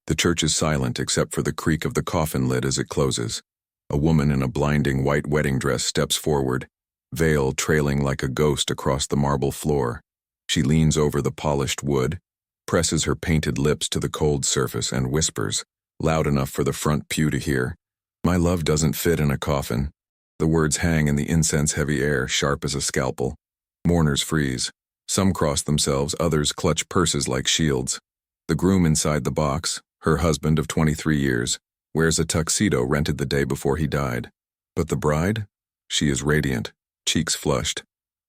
The church is silent except for the creak of the coffin lid as it closes. A woman in a blinding white wedding dress steps forward, veil trailing like a ghost across the marble floor. She leans over the polished wood, presses her painted lips to the cold surface and whispers, loud enough for the front pew to hear, "My love doesn't fit in a coffin." The words hang in the incense-heavy air, sharp as a scalpel. Mourners freeze. Some cross themselves, others clutch purses like shields. The groom inside the box, her husband of 23 years, wears a tuxedo rented the day before he died. But the bride? She is radiant, cheeks flushed,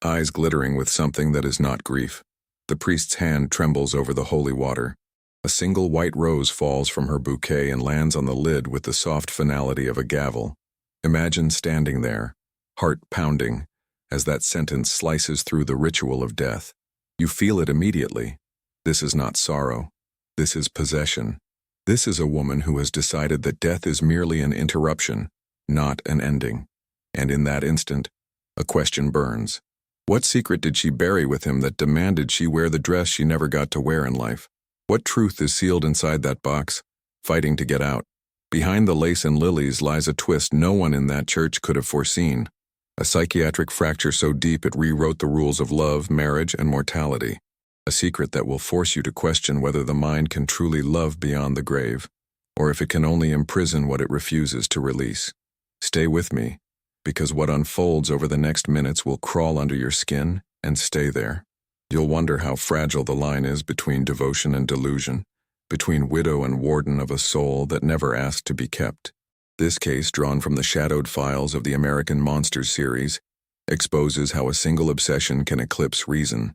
eyes glittering with something that is not grief. The priest's hand trembles over the holy water. A single white rose falls from her bouquet and lands on the lid with the soft finality of a gavel. Imagine standing there, heart pounding, as that sentence slices through the ritual of death. You feel it immediately. This is not sorrow. This is possession. This is a woman who has decided that death is merely an interruption, not an ending. And in that instant, a question burns. What secret did she bury with him that demanded she wear the dress she never got to wear in life? What truth is sealed inside that box, fighting to get out? Behind the lace and lilies lies a twist no one in that church could have foreseen. A psychiatric fracture so deep it rewrote the rules of love, marriage, and mortality. A secret that will force you to question whether the mind can truly love beyond the grave, or if it can only imprison what it refuses to release. Stay with me, because what unfolds over the next minutes will crawl under your skin and stay there. You'll wonder how fragile the line is between devotion and delusion, between widow and warden of a soul that never asked to be kept. This case, drawn from the shadowed files of the American Monsters series, exposes how a single obsession can eclipse reason,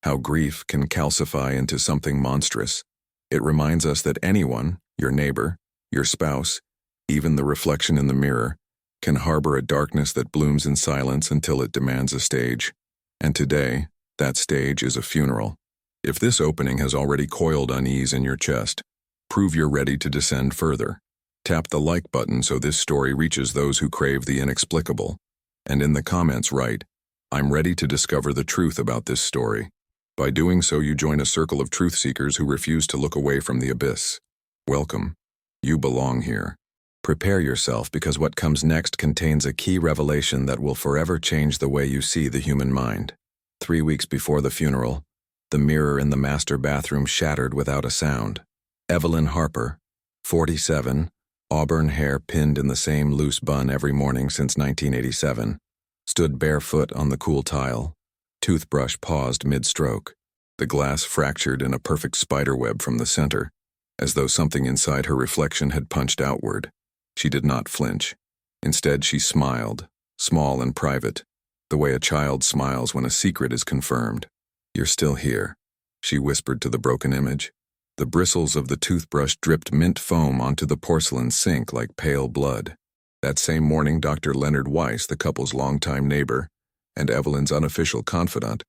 how grief can calcify into something monstrous. It reminds us that anyone, your neighbor, your spouse, even the reflection in the mirror, can harbor a darkness that blooms in silence until it demands a stage. And today, that stage is a funeral. If this opening has already coiled unease in your chest, prove you're ready to descend further. Tap the like button so this story reaches those who crave the inexplicable. And in the comments write, "I'm ready to discover the truth about this story." By doing so, you join a circle of truth seekers who refuse to look away from the abyss. Welcome. You belong here. Prepare yourself, because what comes next contains a key revelation that will forever change the way you see the human mind. 3 weeks before the funeral, the mirror in the master bathroom shattered without a sound. Evelyn Harper, 47, auburn hair pinned in the same loose bun every morning since 1987, stood barefoot on the cool tile. Toothbrush paused mid-stroke. The glass fractured in a perfect spiderweb from the center, as though something inside her reflection had punched outward. She did not flinch. Instead, she smiled, small and private, the way a child smiles when a secret is confirmed. "You're still here," she whispered to the broken image. The bristles of the toothbrush dripped mint foam onto the porcelain sink like pale blood. That same morning, Dr. Leonard Weiss, the couple's longtime neighbor and Evelyn's unofficial confidant,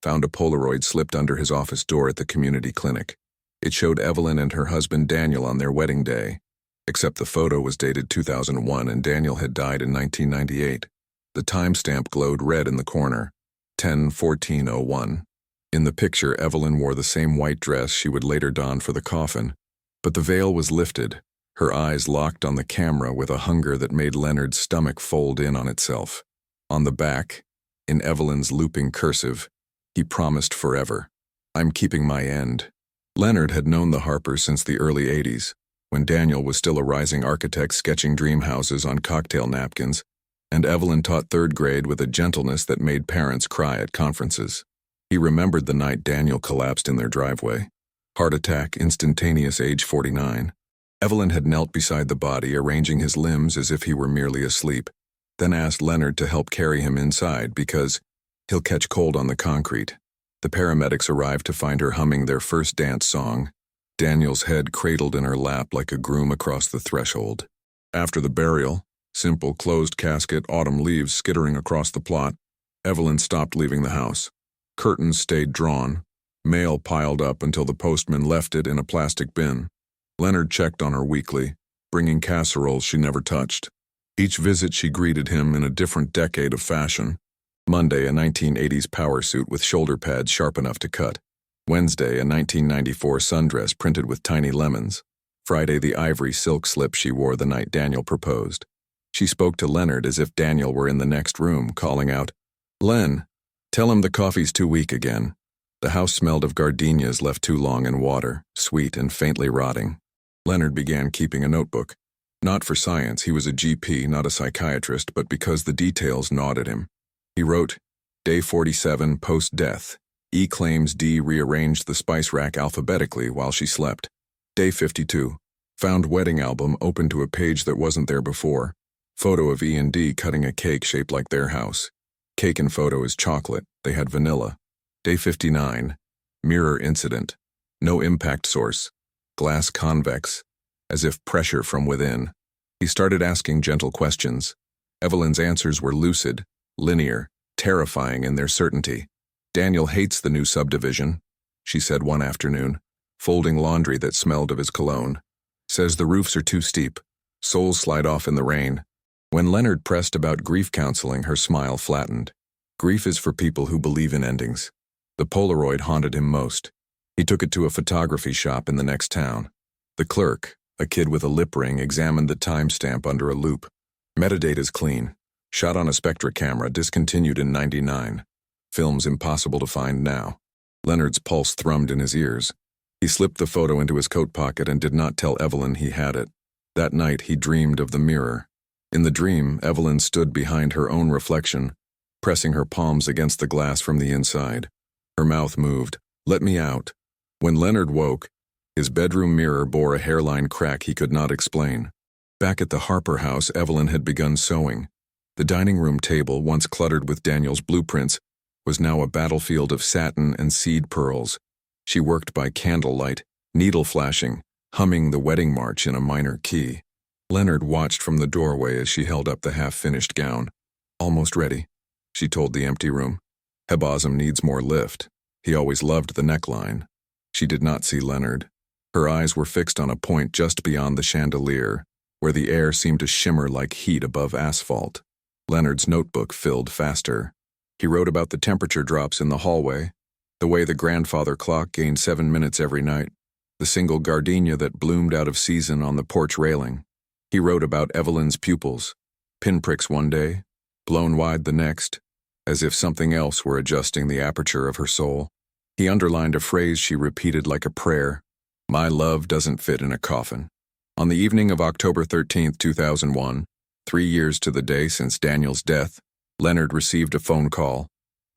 found a Polaroid slipped under his office door at the community clinic. It showed Evelyn and her husband Daniel on their wedding day, except the photo was dated 2001 and Daniel had died in 1998. The timestamp glowed red in the corner, 10/14/01. In the picture, Evelyn wore the same white dress she would later don for the coffin, but the veil was lifted, her eyes locked on the camera with a hunger that made Leonard's stomach fold in on itself. On the back, in Evelyn's looping cursive, he promised forever. "I'm keeping my end." Leonard had known the Harpers since the early 80s, when Daniel was still a rising architect sketching dream houses on cocktail napkins, and Evelyn taught 3rd grade with a gentleness that made parents cry at conferences. He remembered the night Daniel collapsed in their driveway. Heart attack, instantaneous, age 49. Evelyn had knelt beside the body, arranging his limbs as if he were merely asleep, then asked Leonard to help carry him inside because he'll catch cold on the concrete. The paramedics arrived to find her humming their first dance song, Daniel's head cradled in her lap like a groom across the threshold. After the burial, simple closed casket, autumn leaves skittering across the plot, Evelyn stopped leaving the house. Curtains stayed drawn, mail piled up until the postman left it in a plastic bin. Leonard checked on her weekly, bringing casseroles she never touched. Each visit she greeted him in a different decade of fashion. Monday, a 1980s power suit with shoulder pads sharp enough to cut. Wednesday, a 1994 sundress printed with tiny lemons. Friday, the ivory silk slip she wore the night Daniel proposed. She spoke to Leonard as if Daniel were in the next room, calling out, "Len, tell him the coffee's too weak again." The house smelled of gardenias left too long in water, sweet and faintly rotting. Leonard began keeping a notebook. Not for science, he was a GP, not a psychiatrist, but because the details gnawed at him. He wrote, Day 47, post-death. E claims D rearranged the spice rack alphabetically while she slept. Day 52. Found wedding album open to a page that wasn't there before. Photo of E and D cutting a cake shaped like their house. Cake in photo is chocolate. They had vanilla. Day 59. Mirror incident. No impact source. Glass convex. As if pressure from within. He started asking gentle questions. Evelyn's answers were lucid, linear, terrifying in their certainty. Daniel hates the new subdivision, she said one afternoon, folding laundry that smelled of his cologne. Says the roofs are too steep. Souls slide off in the rain. When Leonard pressed about grief counseling, her smile flattened. Grief is for people who believe in endings. The Polaroid haunted him most. He took it to a photography shop in the next town. The clerk, a kid with a lip ring, examined the timestamp under a loupe. Metadata's clean. Shot on a Spectra camera, discontinued in '99. Film's impossible to find now. Leonard's pulse thrummed in his ears. He slipped the photo into his coat pocket and did not tell Evelyn he had it. That night he dreamed of the mirror. In the dream, Evelyn stood behind her own reflection, pressing her palms against the glass from the inside. Her mouth moved. "Let me out." When Leonard woke, his bedroom mirror bore a hairline crack he could not explain. Back at the Harper house, Evelyn had begun sewing. The dining room table, once cluttered with Daniel's blueprints, was now a battlefield of satin and seed pearls. She worked by candlelight, needle flashing, humming the wedding march in a minor key. Leonard watched from the doorway as she held up the half-finished gown. "Almost ready," she told the empty room. "Hebosm needs more lift." He always loved the neckline. She did not see Leonard. Her eyes were fixed on a point just beyond the chandelier, where the air seemed to shimmer like heat above asphalt. Leonard's notebook filled faster. He wrote about the temperature drops in the hallway, the way the grandfather clock gained 7 minutes every night, the single gardenia that bloomed out of season on the porch railing. He wrote about Evelyn's pupils, pinpricks one day, blown wide the next, as if something else were adjusting the aperture of her soul. He underlined a phrase she repeated like a prayer: "My love doesn't fit in a coffin." On the evening of October 13th, 2001, 3 years to the day since Daniel's death, Leonard received a phone call.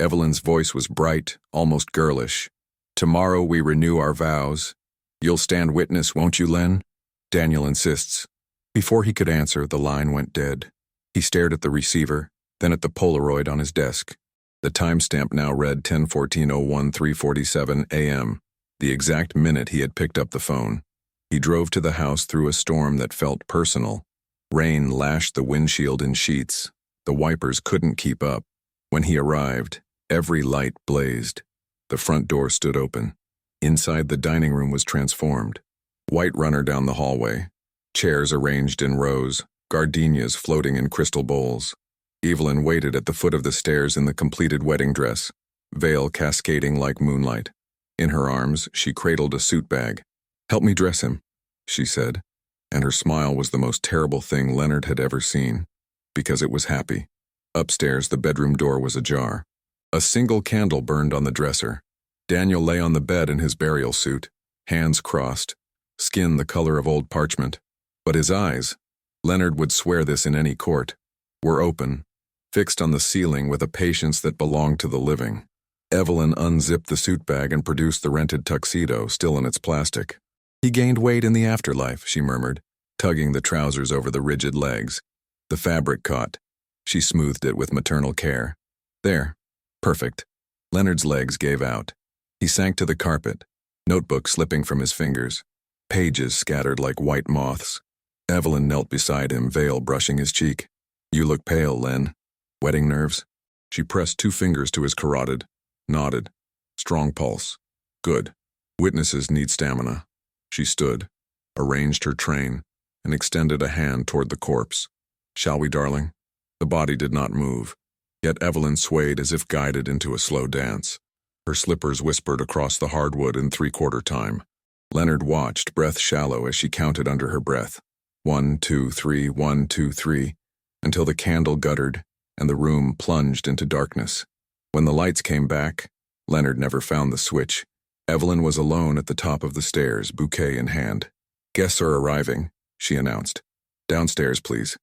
Evelyn's voice was bright, almost girlish. "Tomorrow we renew our vows. You'll stand witness, won't you, Len?" Daniel insists. Before he could answer, the line went dead. He stared at the receiver, then at the Polaroid on his desk. The timestamp now read 10/14/01/3:47 a.m., the exact minute he had picked up the phone. He drove to the house through a storm that felt personal. Rain lashed the windshield in sheets. The wipers couldn't keep up. When he arrived, every light blazed. The front door stood open. Inside, the dining room was transformed. White runner down the hallway. Chairs arranged in rows, gardenias floating in crystal bowls. Evelyn waited at the foot of the stairs in the completed wedding dress, veil cascading like moonlight. In her arms, she cradled a suit bag. "Help me dress him," she said, and her smile was the most terrible thing Leonard had ever seen, because it was happy. Upstairs, the bedroom door was ajar. A single candle burned on the dresser. Daniel lay on the bed in his burial suit, hands crossed, skin the color of old parchment. But his eyes, Leonard would swear this in any court, were open, fixed on the ceiling with a patience that belonged to the living. Evelyn unzipped the suit bag and produced the rented tuxedo, still in its plastic. "He gained weight in the afterlife," she murmured, tugging the trousers over the rigid legs. The fabric caught. She smoothed it with maternal care. "There. Perfect." Leonard's legs gave out. He sank to the carpet, notebook slipping from his fingers, pages scattered like white moths. Evelyn knelt beside him, veil brushing his cheek. "You look pale, Len. Wedding nerves?" She pressed 2 fingers to his carotid, nodded. "Strong pulse. Good. Witnesses need stamina." She stood, arranged her train, and extended a hand toward the corpse. "Shall we, darling?" The body did not move, yet Evelyn swayed as if guided into a slow dance. Her slippers whispered across the hardwood in 3/4 time. Leonard watched, breath shallow, as she counted under her breath. 1, 2, 3, 1, 2, 3, until the candle guttered and the room plunged into darkness. When the lights came back, Leonard never found the switch. Evelyn was alone at the top of the stairs, bouquet in hand. "Guests are arriving," she announced. "Downstairs, please."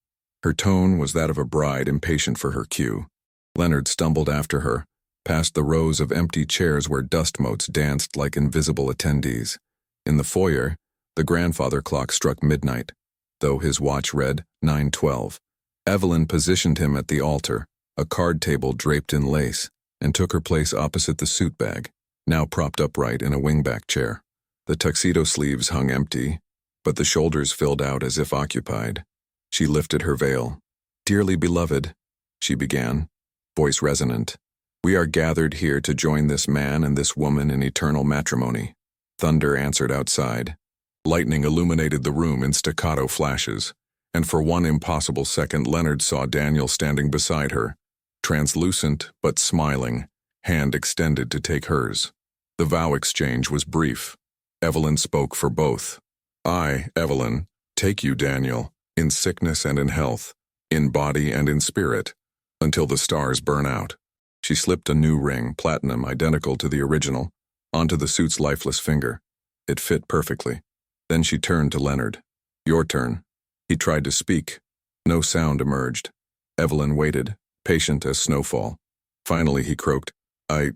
Her tone was that of a bride impatient for her cue. Leonard stumbled after her, past the rows of empty chairs where dust motes danced like invisible attendees. In the foyer, the grandfather clock struck midnight, though his watch read 9:12. Evelyn positioned him at the altar, a card table draped in lace, and took her place opposite the suit bag, now propped upright in a wingback chair. The tuxedo sleeves hung empty, but the shoulders filled out as if occupied. She lifted her veil. "Dearly beloved," she began, voice resonant, "we are gathered here to join this man and this woman in eternal matrimony." Thunder answered outside. Lightning illuminated the room in staccato flashes, and for one impossible second Leonard saw Daniel standing beside her, translucent but smiling, hand extended to take hers. The vow exchange was brief. Evelyn spoke for both. "I, Evelyn, take you, Daniel, in sickness and in health, in body and in spirit, until the stars burn out." She slipped a new ring, platinum identical to the original, onto the suit's lifeless finger. It fit perfectly. Then she turned to Leonard. "Your turn." He tried to speak. No sound emerged. Evelyn waited, patient as snowfall. Finally he croaked, "I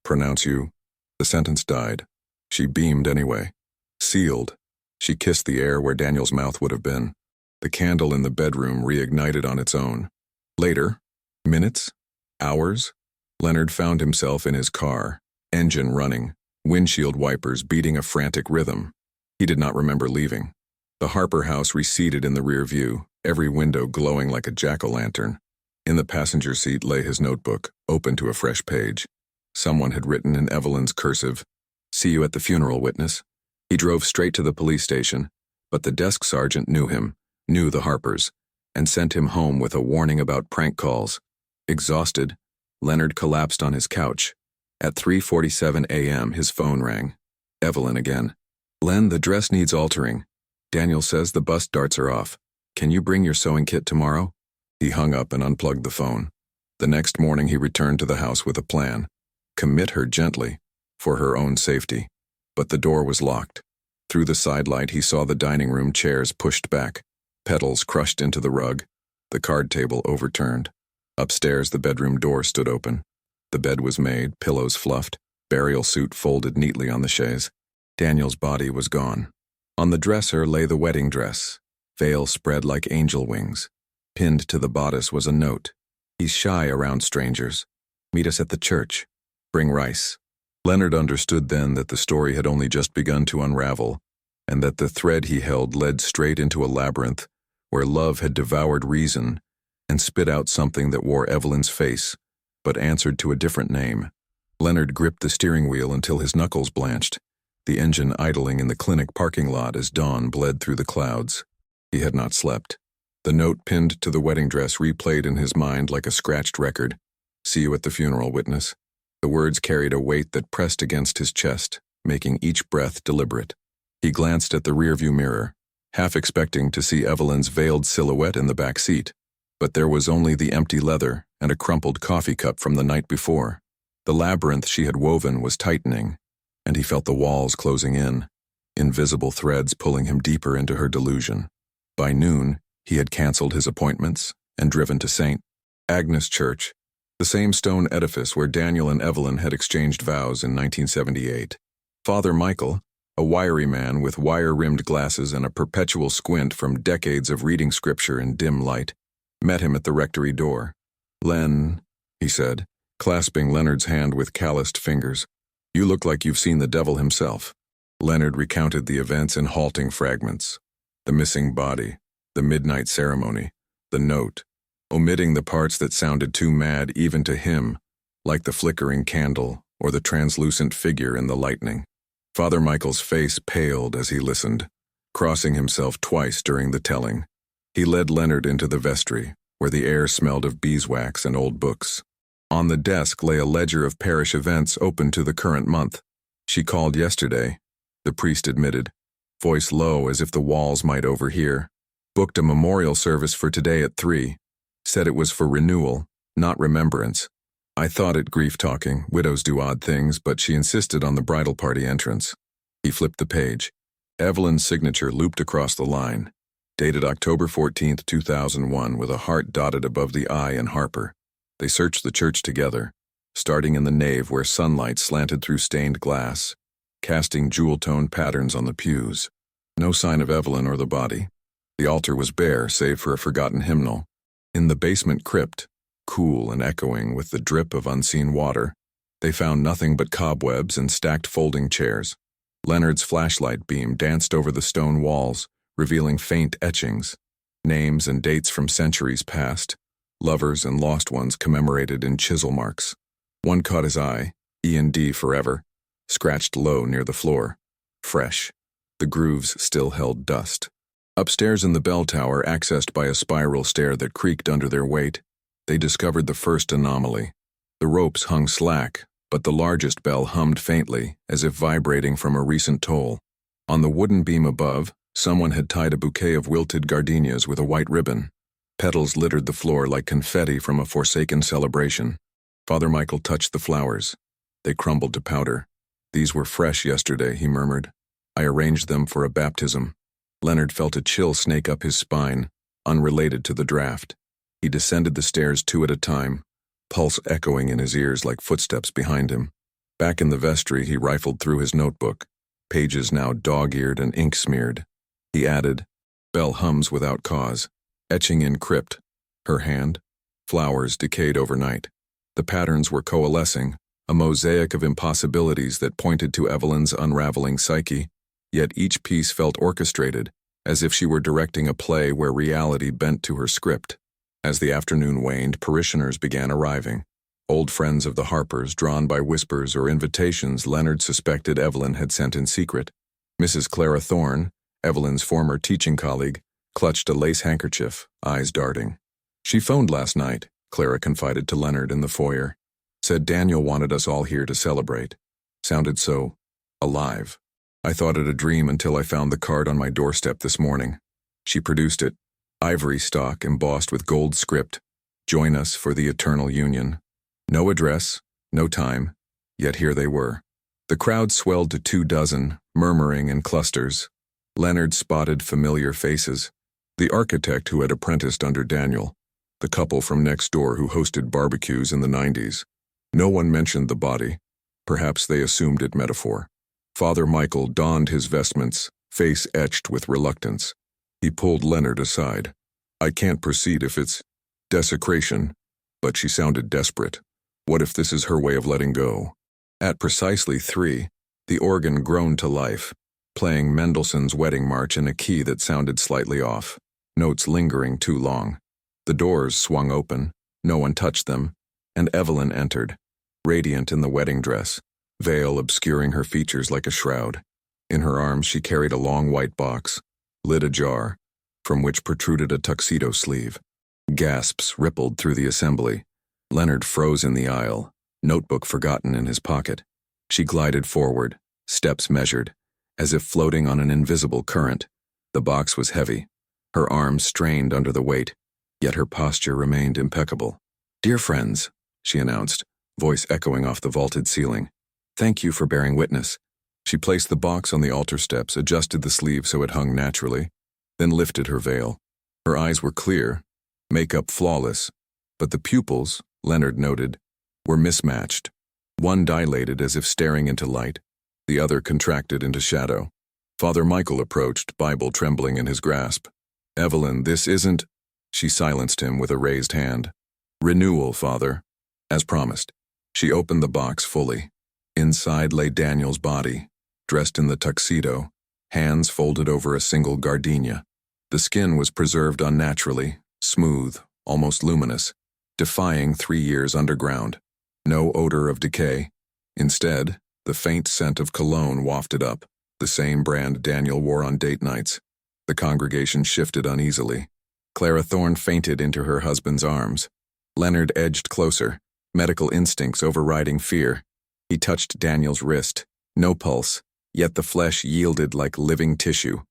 pronounce you." The sentence died. She beamed anyway. Sealed. She kissed the air where Daniel's mouth would have been. The candle in the bedroom reignited on its own. Later, minutes, hours, Leonard found himself in his car, engine running, windshield wipers beating a frantic rhythm. He did not remember leaving. The Harper house receded in the rear view, every window glowing like a jack-o'-lantern. In the passenger seat lay his notebook, open to a fresh page. Someone had written in Evelyn's cursive, "See you at the funeral, witness." He drove straight to the police station, but the desk sergeant knew him, knew the Harpers, and sent him home with a warning about prank calls. Exhausted, Leonard collapsed on his couch. At 3:47 a.m. his phone rang. Evelyn again. "Len, the dress needs altering. Daniel says the bust darts are off. Can you bring your sewing kit tomorrow?" He hung up and unplugged the phone. The next morning he returned to the house with a plan. Commit her gently, for her own safety. But the door was locked. Through the sidelight he saw the dining room chairs pushed back, petals crushed into the rug, the card table overturned. Upstairs the bedroom door stood open. The bed was made, pillows fluffed, burial suit folded neatly on the chaise. Daniel's body was gone. On the dresser lay the wedding dress, veil spread like angel wings. Pinned to the bodice was a note. "He's shy around strangers. Meet us at the church. Bring rice." Leonard understood then that the story had only just begun to unravel, and that the thread he held led straight into a labyrinth where love had devoured reason and spit out something that wore Evelyn's face, but answered to a different name. Leonard gripped the steering wheel until his knuckles blanched, the engine idling in the clinic parking lot as dawn bled through the clouds. He had not slept. The note pinned to the wedding dress replayed in his mind like a scratched record. "See you at the funeral, witness." The words carried a weight that pressed against his chest, making each breath deliberate. He glanced at the rearview mirror, half expecting to see Evelyn's veiled silhouette in the back seat, but there was only the empty leather and a crumpled coffee cup from the night before. The labyrinth she had woven was tightening, and he felt the walls closing in, invisible threads pulling him deeper into her delusion. By noon, he had canceled his appointments and driven to St. Agnes Church, the same stone edifice where Daniel and Evelyn had exchanged vows in 1978. Father Michael, a wiry man with wire-rimmed glasses and a perpetual squint from decades of reading scripture in dim light, met him at the rectory door. "Len," he said, clasping Leonard's hand with calloused fingers, "you look like you've seen the devil himself." Leonard recounted the events in halting fragments. The missing body, the midnight ceremony, the note, omitting the parts that sounded too mad even to him, like the flickering candle or the translucent figure in the lightning. Father Michael's face paled as he listened, crossing himself twice during the telling. He led Leonard into the vestry, where the air smelled of beeswax and old books. On the desk lay a ledger of parish events open to the current month. "She called yesterday," the priest admitted, voice low as if the walls might overhear. Booked a memorial service for today at 3. Said it was for renewal, not remembrance. I thought it grief-talking, widows do odd things, but she insisted on the bridal party entrance. He flipped the page. Evelyn's signature looped across the line. Dated October 14, 2001, with a heart dotted above the I in Harper. They searched the church together, starting in the nave where sunlight slanted through stained glass, casting jewel-toned patterns on the pews. No sign of Evelyn or the body. The altar was bare, save for a forgotten hymnal. In the basement crypt, cool and echoing with the drip of unseen water, they found nothing but cobwebs and stacked folding chairs. Leonard's flashlight beam danced over the stone walls, revealing faint etchings, names and dates from centuries past, lovers and lost ones commemorated in chisel marks. One caught his eye, E&D forever, scratched low near the floor. Fresh. The grooves still held dust. Upstairs in the bell tower, accessed by a spiral stair that creaked under their weight, they discovered the first anomaly. The ropes hung slack, but the largest bell hummed faintly, as if vibrating from a recent toll. On the wooden beam above, someone had tied a bouquet of wilted gardenias with a white ribbon. Petals littered the floor like confetti from a forsaken celebration. Father Michael touched the flowers. They crumbled to powder. These were fresh yesterday, he murmured. I arranged them for a baptism. Leonard felt a chill snake up his spine, unrelated to the draft. He descended the stairs 2 at a time, pulse echoing in his ears like footsteps behind him. Back in the vestry, he rifled through his notebook, pages now dog-eared and ink-smeared. He added, bell hums without cause, etching in crypt. Her hand, flowers decayed overnight. The patterns were coalescing, a mosaic of impossibilities that pointed to Evelyn's unraveling psyche, yet each piece felt orchestrated, as if she were directing a play where reality bent to her script. As the afternoon waned, parishioners began arriving. Old friends of the Harpers, drawn by whispers or invitations Leonard suspected Evelyn had sent in secret. Mrs. Clara Thorne, Evelyn's former teaching colleague, clutched a lace handkerchief, eyes darting. She phoned last night, Clara confided to Leonard in the foyer. Said Daniel wanted us all here to celebrate. Sounded so alive. I thought it a dream until I found the card on my doorstep this morning. She produced it, ivory stock embossed with gold script. Join us for the eternal union. No address, no time, yet here they were. The crowd swelled to 24, murmuring in clusters. Leonard spotted familiar faces. The architect who had apprenticed under Daniel. The couple from next door who hosted barbecues in the 90s. No one mentioned the body. Perhaps they assumed it metaphor. Father Michael donned his vestments, face etched with reluctance. He pulled Leonard aside. I can't proceed if it's desecration, but she sounded desperate. What if this is her way of letting go? At precisely 3, the organ groaned to life, playing Mendelssohn's Wedding March in a key that sounded slightly off, notes lingering too long. The doors swung open, no one touched them, and Evelyn entered, radiant in the wedding dress, veil obscuring her features like a shroud. In her arms she carried a long white box, lid ajar, from which protruded a tuxedo sleeve. Gasps rippled through the assembly. Leonard froze in the aisle, notebook forgotten in his pocket. She glided forward, steps measured, as if floating on an invisible current. The box was heavy. Her arms strained under the weight, yet her posture remained impeccable. Dear friends, she announced, voice echoing off the vaulted ceiling. Thank you for bearing witness. She placed the box on the altar steps, adjusted the sleeve so it hung naturally, then lifted her veil. Her eyes were clear, makeup flawless, but the pupils, Leonard noted, were mismatched. One dilated as if staring into light, the other contracted into shadow. Father Michael approached, Bible trembling in his grasp. Evelyn, this isn't... She silenced him with a raised hand. Renewal, Father. As promised. She opened the box fully. Inside lay Daniel's body, dressed in the tuxedo, hands folded over a single gardenia. The skin was preserved unnaturally, smooth, almost luminous, defying 3 years underground. No odor of decay. Instead, the faint scent of cologne wafted up, the same brand Daniel wore on date nights. The congregation shifted uneasily. Clara Thorne fainted into her husband's arms. Leonard edged closer, medical instincts overriding fear. He touched Daniel's wrist. No pulse, yet the flesh yielded like living tissue,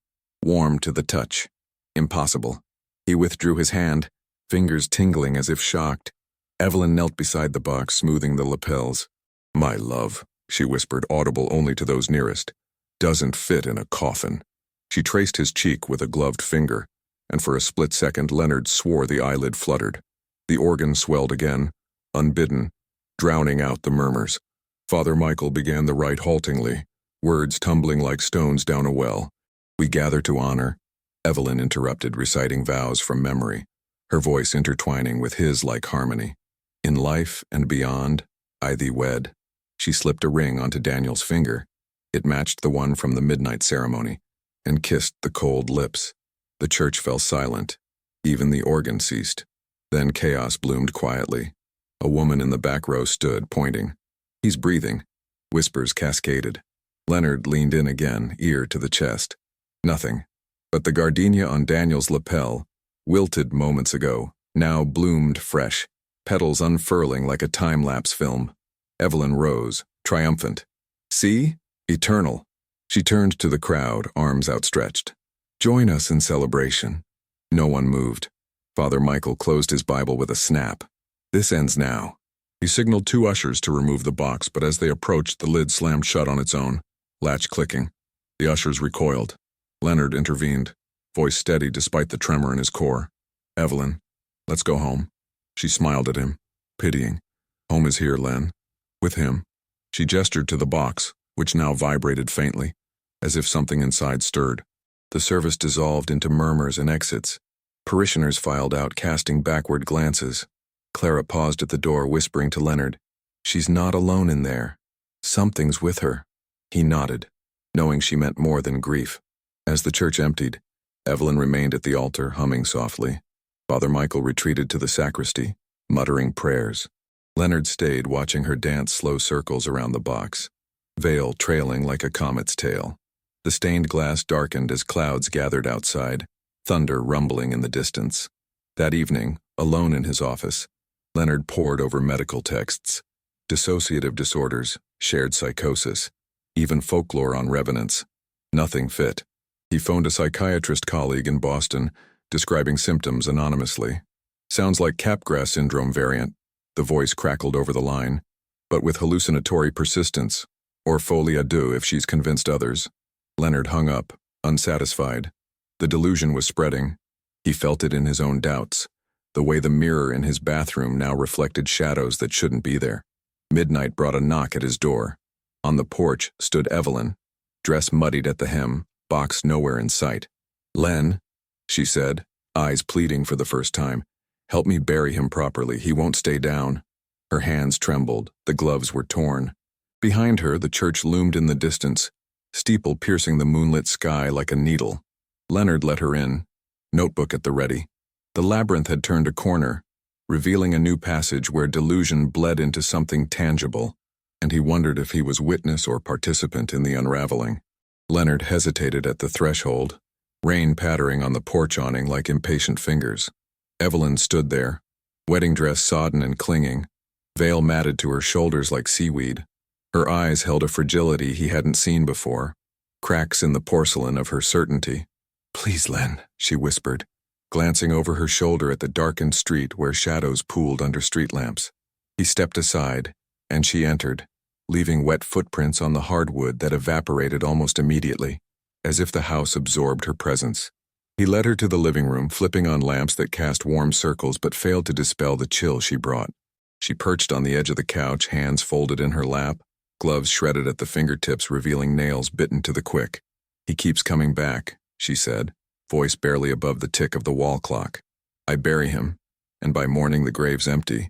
warm to the touch. Impossible. He withdrew his hand, fingers tingling as if shocked. Evelyn knelt beside the box, smoothing the lapels. "My love," she whispered, audible only to those nearest, "doesn't fit in a coffin." She traced his cheek with a gloved finger, and for a split second Leonard swore the eyelid fluttered. The organ swelled again, unbidden, drowning out the murmurs. Father Michael began the rite haltingly, words tumbling like stones down a well. "We gather to honor," Evelyn interrupted, reciting vows from memory, her voice intertwining with his like harmony. "In life and beyond, I thee wed." She slipped a ring onto Daniel's finger. It matched the one from the midnight ceremony, and kissed the cold lips. The church fell silent. Even the organ ceased. Then chaos bloomed quietly. A woman in the back row stood, pointing. "He's breathing." Whispers cascaded. Leonard leaned in again, ear to the chest. Nothing. But the gardenia on Daniel's lapel, wilted moments ago, now bloomed fresh, petals unfurling like a time-lapse film. Evelyn rose, triumphant. "See? Eternal." She turned to the crowd, arms outstretched. "Join us in celebration." No one moved. Father Michael closed his Bible with a snap. "This ends now." He signaled 2 ushers to remove the box, but as they approached, the lid slammed shut on its own, latch clicking. The ushers recoiled. Leonard intervened, voice steady despite the tremor in his core. "Evelyn, let's go home." She smiled at him, pitying. "Home is here, Len. With him." She gestured to the box, which now vibrated faintly, as if something inside stirred. The service dissolved into murmurs and exits. Parishioners filed out, casting backward glances. Clara paused at the door, whispering to Leonard, "She's not alone in there. Something's with her." He nodded, knowing she meant more than grief. As the church emptied, Evelyn remained at the altar, humming softly. Father Michael retreated to the sacristy, muttering prayers. Leonard stayed, watching her dance slow circles around the box, veil trailing like a comet's tail. The stained glass darkened as clouds gathered outside, thunder rumbling in the distance. That evening, alone in his office, Leonard pored over medical texts, dissociative disorders, shared psychosis, even folklore on revenants. Nothing fit. He phoned a psychiatrist colleague in Boston, describing symptoms anonymously. "Sounds like Capgras syndrome variant," the voice crackled over the line, "but with hallucinatory persistence, or folie à deux if she's convinced others." Leonard hung up, unsatisfied. The delusion was spreading. He felt it in his own doubts, the way the mirror in his bathroom now reflected shadows that shouldn't be there. Midnight brought a knock at his door. On the porch stood Evelyn, dress muddied at the hem, box nowhere in sight. "Len," she said, eyes pleading for the first time, "help me bury him properly. He won't stay down." Her hands trembled, the gloves were torn. Behind her, the church loomed in the distance, steeple piercing the moonlit sky like a needle. Leonard let her in, notebook at the ready. The labyrinth had turned a corner, revealing a new passage where delusion bled into something tangible, and he wondered if he was witness or participant in the unraveling. Leonard hesitated at the threshold, rain pattering on the porch awning like impatient fingers. Evelyn stood there, wedding dress sodden and clinging, veil matted to her shoulders like seaweed. Her eyes held a fragility he hadn't seen before, cracks in the porcelain of her certainty. "Please, Len," she whispered, glancing over her shoulder at the darkened street where shadows pooled under street lamps. He stepped aside, and she entered, leaving wet footprints on the hardwood that evaporated almost immediately, as if the house absorbed her presence. He led her to the living room, flipping on lamps that cast warm circles but failed to dispel the chill she brought. She perched on the edge of the couch, hands folded in her lap, gloves shredded at the fingertips revealing nails bitten to the quick. "He keeps coming back," she said, voice barely above the tick of the wall clock. "I bury him, and by morning the grave's empty,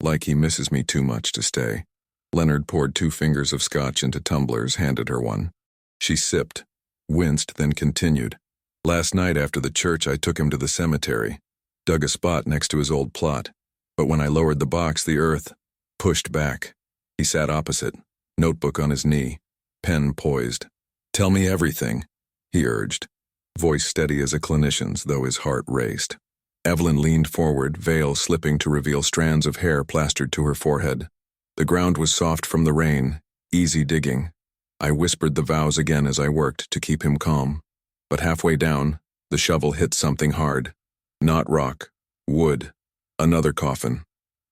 like he misses me too much to stay." Leonard poured 2 fingers of scotch into tumblers, handed her one. She sipped, winced, then continued. "Last night after the church I took him to the cemetery, dug a spot next to his old plot, but when I lowered the box the earth pushed back." He sat opposite, notebook on his knee, pen poised. "Tell me everything," he urged, voice steady as a clinician's, though his heart raced. Evelyn leaned forward, veil slipping to reveal strands of hair plastered to her forehead. The ground was soft from the rain, easy digging. I whispered the vows again as I worked to keep him calm. But halfway down, the shovel hit something hard. Not rock, wood. Another coffin.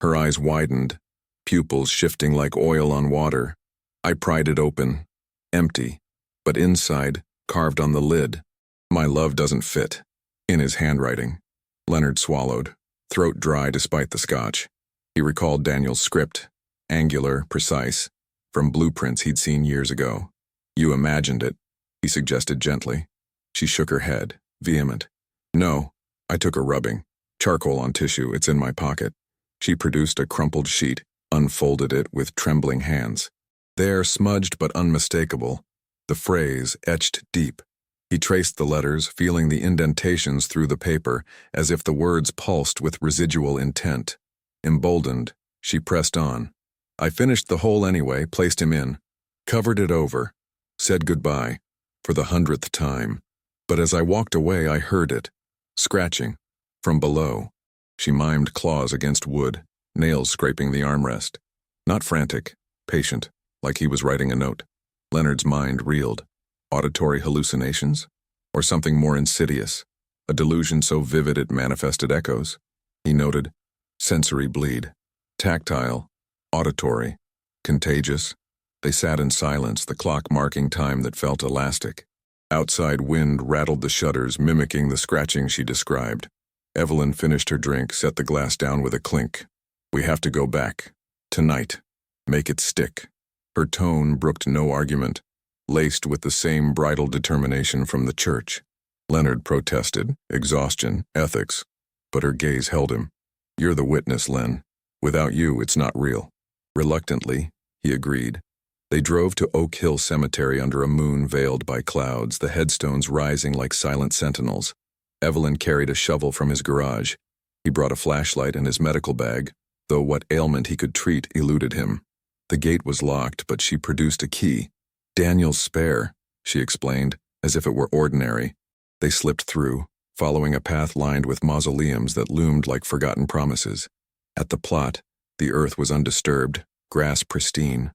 Her eyes widened, pupils shifting like oil on water. I pried it open. Empty. But inside, carved on the lid, "My love doesn't fit," in his handwriting. Leonard swallowed, throat dry despite the scotch. He recalled Daniel's script, angular, precise, from blueprints he'd seen years ago. "You imagined it," he suggested gently. She shook her head, vehement. "No, I took a rubbing. Charcoal on tissue, it's in my pocket." She produced a crumpled sheet, unfolded it with trembling hands. There, smudged but unmistakable, the phrase etched deep. He traced the letters, feeling the indentations through the paper, as if the words pulsed with residual intent. Emboldened, she pressed on. "I finished the hole anyway, placed him in, covered it over, said goodbye, for the 100th time. But as I walked away, I heard it, scratching, from below." She mimed claws against wood, nails scraping the armrest. Not frantic, patient, like he was writing a note. Leonard's mind reeled. Auditory hallucinations? Or something more insidious? A delusion so vivid it manifested echoes? He noted. Sensory bleed. Tactile. Auditory. Contagious. They sat in silence, the clock marking time that felt elastic. Outside wind rattled the shutters, mimicking the scratching she described. Evelyn finished her drink, set the glass down with a clink. "We have to go back. Tonight. Make it stick." Her tone brooked no argument, laced with the same bridal determination from the church. Leonard protested, exhaustion, ethics, but her gaze held him. "You're the witness, Len. Without you, it's not real." Reluctantly, he agreed. They drove to Oak Hill Cemetery under a moon veiled by clouds, the headstones rising like silent sentinels. Evelyn carried a shovel from his garage. He brought a flashlight in his medical bag, though what ailment he could treat eluded him. The gate was locked, but she produced a key. "Daniel's spare," she explained, as if it were ordinary. They slipped through, following a path lined with mausoleums that loomed like forgotten promises. At the plot, the earth was undisturbed, grass pristine.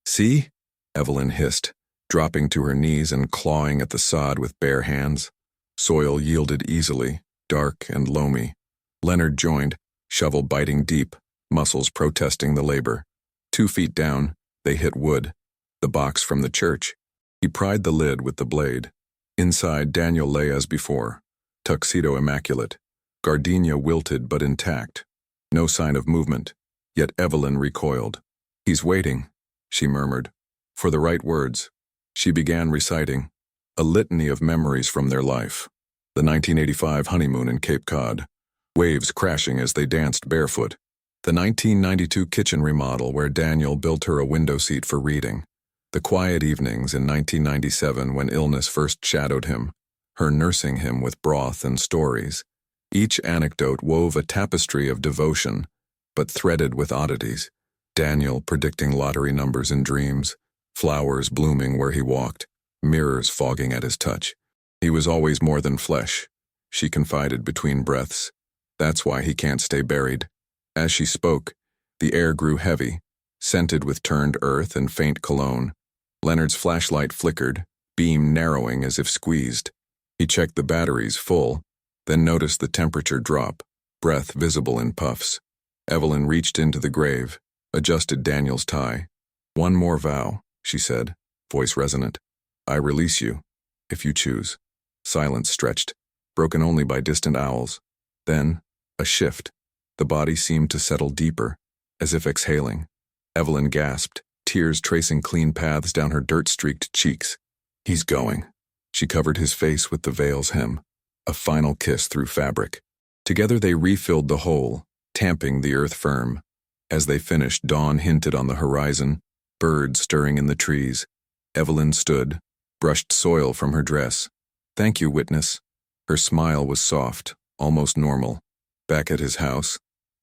"See?" Evelyn hissed, dropping to her knees and clawing at the sod with bare hands. Soil yielded easily, dark and loamy. Leonard joined, shovel biting deep, muscles protesting the labor. 2 feet down, they hit wood, the box from the church. He pried the lid with the blade. Inside, Daniel lay as before, tuxedo immaculate, gardenia wilted but intact. No sign of movement, yet Evelyn recoiled. "He's waiting," she murmured, for the right words. She began reciting, a litany of memories from their life. The 1985 honeymoon in Cape Cod, waves crashing as they danced barefoot. The 1992 kitchen remodel where Daniel built her a window seat for reading. The quiet evenings in 1997 when illness first shadowed him, her nursing him with broth and stories. Each anecdote wove a tapestry of devotion, but threaded with oddities. Daniel predicting lottery numbers in dreams, flowers blooming where he walked, mirrors fogging at his touch. He was always more than flesh, she confided between breaths. That's why he can't stay buried. As she spoke, the air grew heavy, scented with turned earth and faint cologne. Leonard's flashlight flickered, beam narrowing as if squeezed. He checked the batteries full, then noticed the temperature drop, breath visible in puffs. Evelyn reached into the grave, adjusted Daniel's tie. "One more vow," she said, voice resonant. "I release you, if you choose." Silence stretched, broken only by distant owls. Then, a shift. The body seemed to settle deeper, as if exhaling. Evelyn gasped, tears tracing clean paths down her dirt-streaked cheeks. "He's going." She covered his face with the veil's hem, a final kiss through fabric. Together they refilled the hole, tamping the earth firm. As they finished, dawn hinted on the horizon, birds stirring in the trees. Evelyn stood, brushed soil from her dress. "Thank you, witness." Her smile was soft, almost normal. Back at his house,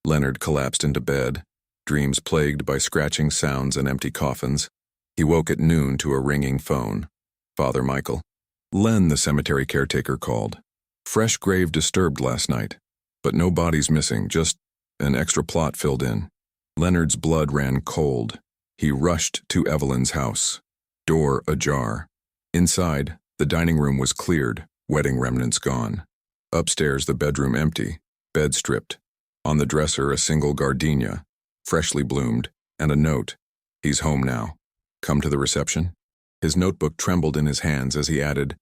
Leonard collapsed into bed, dreams plagued by scratching sounds and empty coffins. He woke at noon to a ringing phone. Father Michael. "Len," the cemetery caretaker called. "Fresh grave disturbed last night, but no bodies missing, just an extra plot filled in." Leonard's blood ran cold. He rushed to Evelyn's house. door ajar. Inside, the dining room was cleared, wedding remnants gone. Upstairs, the bedroom empty, bed stripped. On the dresser, a single gardenia, freshly bloomed, and a note. He's home now. Come to the reception? His notebook trembled in his hands as he added,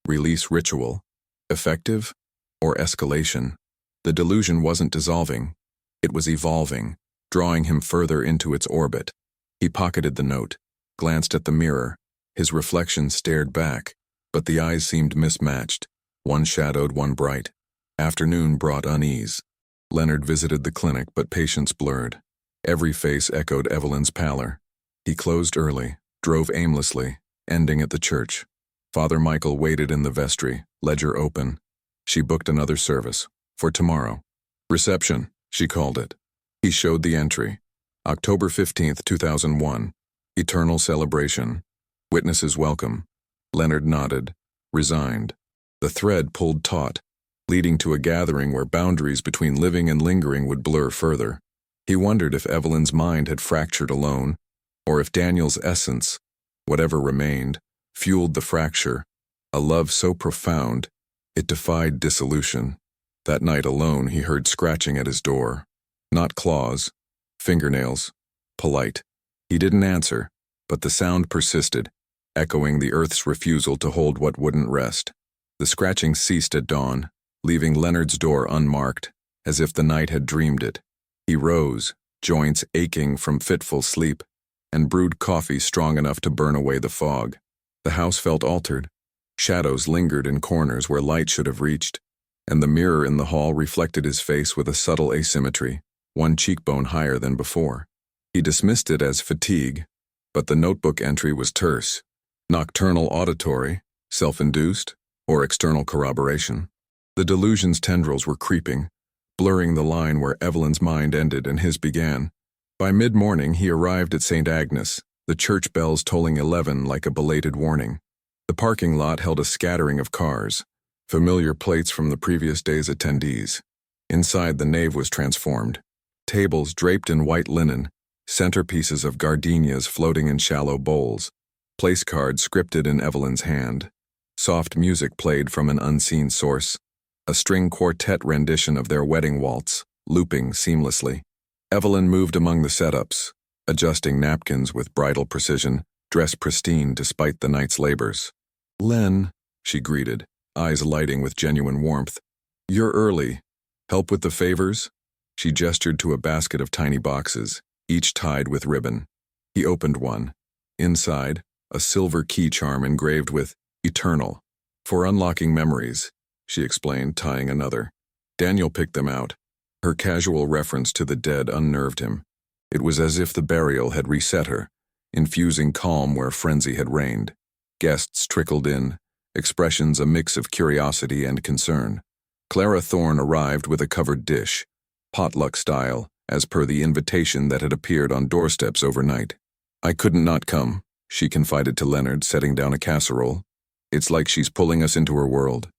release ritual. Effective or escalation? The delusion wasn't dissolving. It was evolving, drawing him further into its orbit. He pocketed the note, glanced at the mirror. His reflection stared back, but the eyes seemed mismatched, one shadowed, one bright. Afternoon brought unease. Leonard visited the clinic, but patience blurred. Every face echoed Evelyn's pallor. He closed early, drove aimlessly, ending at the church. Father Michael waited in the vestry, ledger open. She booked another service, for tomorrow. Reception, she called it. He showed the entry. October 15th, 2001. Eternal celebration. Witnesses welcome. Leonard nodded, resigned. The thread pulled taut, leading to a gathering where boundaries between living and lingering would blur further. He wondered if Evelyn's mind had fractured alone, or if Daniel's essence, whatever remained, fueled the fracture, a love so profound, it defied dissolution. That night alone he heard scratching at his door. Not claws, fingernails, polite. He didn't answer, but the sound persisted, echoing the earth's refusal to hold what wouldn't rest. The scratching ceased at dawn, leaving Leonard's door unmarked, as if the night had dreamed it. He rose, joints aching from fitful sleep, and brewed coffee strong enough to burn away the fog. The house felt altered. Shadows lingered in corners where light should have reached, and the mirror in the hall reflected his face with a subtle asymmetry, one cheekbone higher than before. He dismissed it as fatigue, but the notebook entry was terse. Nocturnal auditory, self-induced, or external corroboration. The delusion's tendrils were creeping, blurring the line where Evelyn's mind ended and his began. By mid-morning he arrived at St. Agnes, the church bells tolling 11 like a belated warning. The parking lot held a scattering of cars, familiar plates from the previous day's attendees. Inside, the nave was transformed. Tables draped in white linen, centerpieces of gardenias floating in shallow bowls, place cards scripted in Evelyn's hand. Soft music played from an unseen source, a string quartet rendition of their wedding waltz, looping seamlessly. Evelyn moved among the setups, adjusting napkins with bridal precision, dressed pristine despite the night's labors. "Len," she greeted, eyes lighting with genuine warmth. "You're early. Help with the favors?" She gestured to a basket of tiny boxes, each tied with ribbon. He opened one. Inside, a silver key charm engraved with "Eternal." "For unlocking memories," she explained, tying another. Daniel picked them out. Her casual reference to the dead unnerved him. It was as if the burial had reset her, infusing calm where frenzy had reigned. Guests trickled in, expressions a mix of curiosity and concern. Clara Thorne arrived with a covered dish, potluck style, as per the invitation that had appeared on doorsteps overnight. "I couldn't not come," she confided to Leonard, setting down a casserole. "It's like she's pulling us into her world."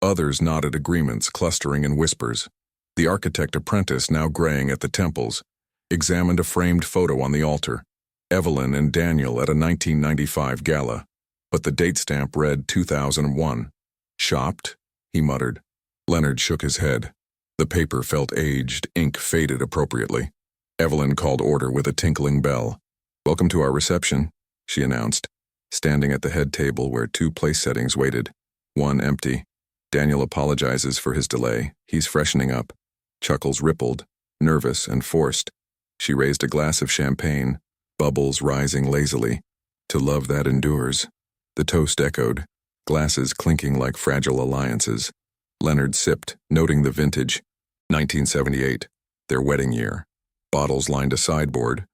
Others nodded agreements, clustering in whispers. The architect apprentice, now graying at the temples, examined a framed photo on the altar. Evelyn and Daniel at a 1995 gala, but the date stamp read 2001. "Shopped?" he muttered. Leonard shook his head. The paper felt aged, ink faded appropriately. Evelyn called order with a tinkling bell. "Welcome to our reception," she announced, standing at the head table where 2 place settings waited, one empty. Daniel apologizes for his delay. He's freshening up. Chuckles rippled, nervous and forced. She raised a glass of champagne, bubbles rising lazily. "To love that endures." The toast echoed, glasses clinking like fragile alliances. Leonard sipped, noting the vintage. 1978, their wedding year. Bottles lined a sideboard,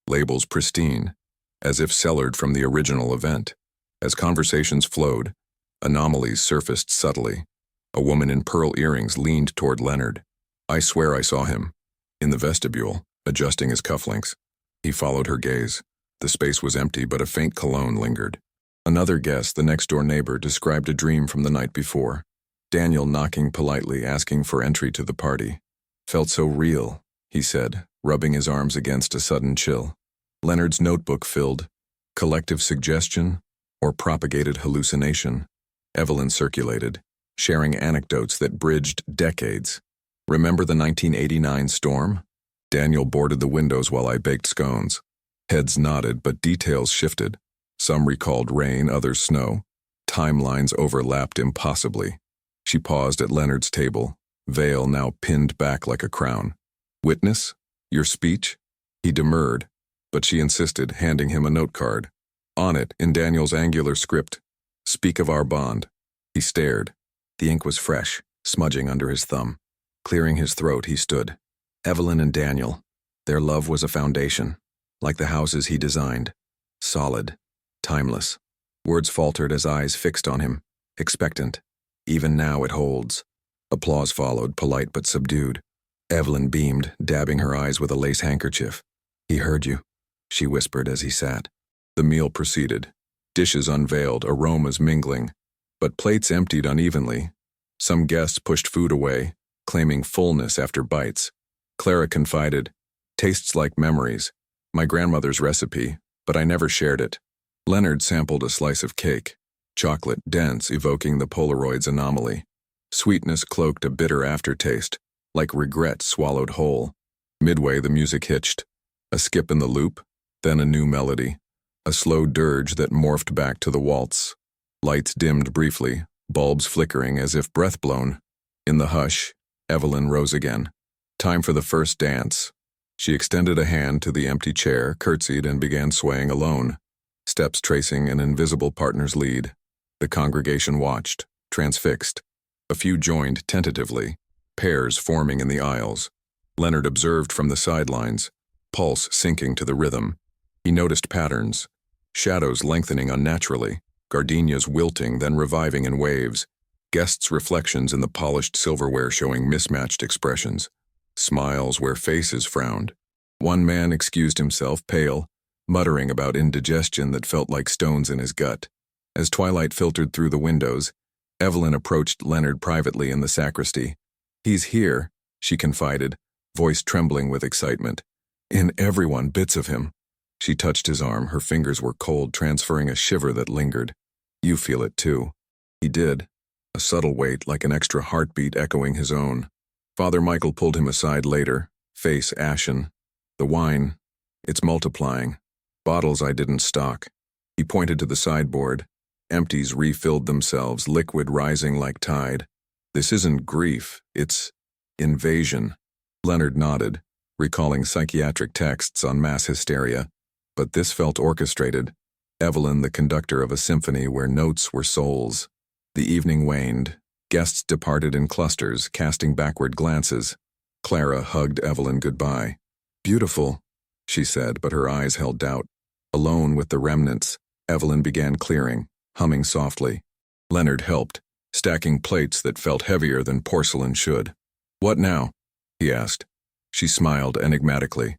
labels pristine, as if cellared from the original event. As conversations flowed, anomalies surfaced subtly. A woman in pearl earrings leaned toward Leonard. "I swear I saw him." In the vestibule, adjusting his cufflinks. He followed her gaze. The space was empty, but a faint cologne lingered. Another guest, the next-door neighbor, described a dream from the night before. Daniel knocking politely, asking for entry to the party. "Felt so real," he said, rubbing his arms against a sudden chill. Leonard's notebook filled. Collective suggestion, or propagated hallucination. Evelyn circulated, sharing anecdotes that bridged decades. Remember the 1989 storm? Daniel boarded the windows while I baked scones. Heads nodded, but details shifted. Some recalled rain, others snow. Timelines overlapped impossibly. She paused at Leonard's table, veil now pinned back like a crown. "Witness? Your speech?" He demurred, but she insisted, handing him a note card. On it, in Daniel's angular script, "Speak of our bond." He stared. The ink was fresh, smudging under his thumb. Clearing his throat, he stood. Evelyn and Daniel. Their love was a foundation, like the houses he designed. Solid, timeless. Words faltered as eyes fixed on him, expectant. Even now it holds. Applause followed, polite but subdued. Evelyn beamed, dabbing her eyes with a lace handkerchief. "He heard you," she whispered as he sat. The meal proceeded. Dishes unveiled, aromas mingling, but plates emptied unevenly. Some guests pushed food away, claiming fullness after bites. Clara confided, "Tastes like memories. My grandmother's recipe, but I never shared it." Leonard sampled a slice of cake, chocolate dense, evoking the Polaroid's anomaly. Sweetness cloaked a bitter aftertaste, like regret swallowed whole. Midway, the music hitched. A skip in the loop, then a new melody. A slow dirge that morphed back to the waltz. Lights dimmed briefly, bulbs flickering as if breath blown. In the hush, Evelyn rose again. Time for the first dance. She extended a hand to the empty chair, curtsied, and began swaying alone, steps tracing an invisible partner's lead. The congregation watched, transfixed. A few joined tentatively, pairs forming in the aisles. Leonard observed from the sidelines, pulse sinking to the rhythm. He noticed patterns, shadows lengthening unnaturally, gardenias wilting then reviving in waves, guests' reflections in the polished silverware showing mismatched expressions, smiles where faces frowned. One man excused himself, pale, muttering about indigestion that felt like stones in his gut. As twilight filtered through the windows, Evelyn approached Leonard privately in the sacristy. "He's here," she confided, voice trembling with excitement. "In everyone, bits of him." She touched his arm, her fingers were cold, transferring a shiver that lingered. "You feel it too." He did, a subtle weight like an extra heartbeat echoing his own. Father Michael pulled him aside later, face ashen. "The wine, it's multiplying. Bottles I didn't stock." He pointed to the sideboard. Empties refilled themselves, liquid rising like tide. "This isn't grief, it's invasion." Leonard nodded, recalling psychiatric texts on mass hysteria. But this felt orchestrated. Evelyn, the conductor of a symphony where notes were souls. The evening waned. Guests departed in clusters, casting backward glances. Clara hugged Evelyn goodbye. "Beautiful," she said, but her eyes held doubt. Alone with the remnants, Evelyn began clearing, humming softly. Leonard helped, stacking plates that felt heavier than porcelain should. "What now?" he asked. She smiled enigmatically.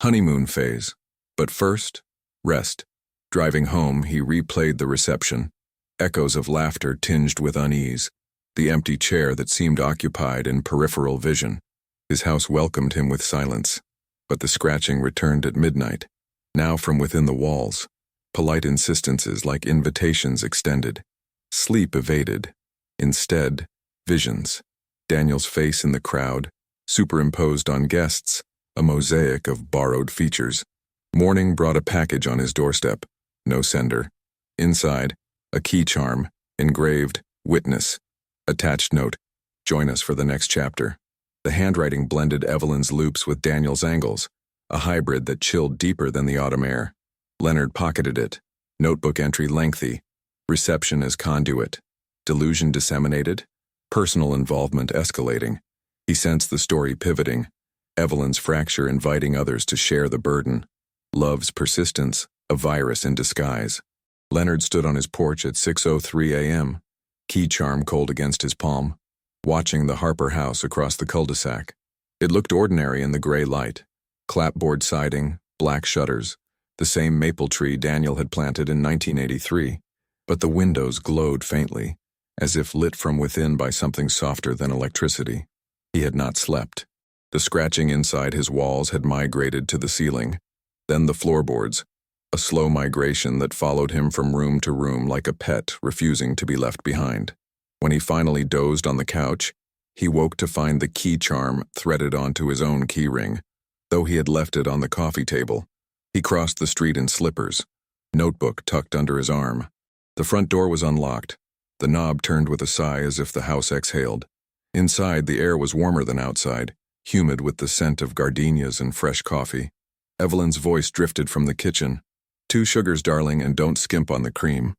"Honeymoon phase. But first, rest." Driving home, he replayed the reception. Echoes of laughter tinged with unease. The empty chair that seemed occupied in peripheral vision. His house welcomed him with silence. But the scratching returned at midnight. Now from within the walls. Polite insistences like invitations extended. Sleep evaded. Instead, visions. Daniel's face in the crowd, superimposed on guests, a mosaic of borrowed features. Morning brought a package on his doorstep. No sender. Inside, a key charm, engraved, "Witness." Attached note, "Join us for the next chapter." The handwriting blended Evelyn's loops with Daniel's angles, a hybrid that chilled deeper than the autumn air. Leonard pocketed it. Notebook entry lengthy. Reception as conduit. Delusion disseminated. Personal involvement escalating. He sensed the story pivoting. Evelyn's fracture inviting others to share the burden. Love's persistence, a virus in disguise. Leonard stood on his porch at 6:03 a.m., key charm cold against his palm, watching the Harper house across the cul-de-sac. It looked ordinary in the gray light. Clapboard siding, black shutters, the same maple tree Daniel had planted in 1983, but the windows glowed faintly, as if lit from within by something softer than electricity. He had not slept. The scratching inside his walls had migrated to the ceiling, then the floorboards. a slow migration that followed him from room to room like a pet refusing to be left behind. When he finally dozed on the couch, he woke to find the key charm threaded onto his own keyring, though he had left it on the coffee table. He crossed the street in slippers, notebook tucked under his arm. The front door was unlocked. The knob turned with a sigh as if the house exhaled. Inside, the air was warmer than outside, humid with the scent of gardenias and fresh coffee. Evelyn's voice drifted from the kitchen. "2 sugars, darling, and don't skimp on the cream."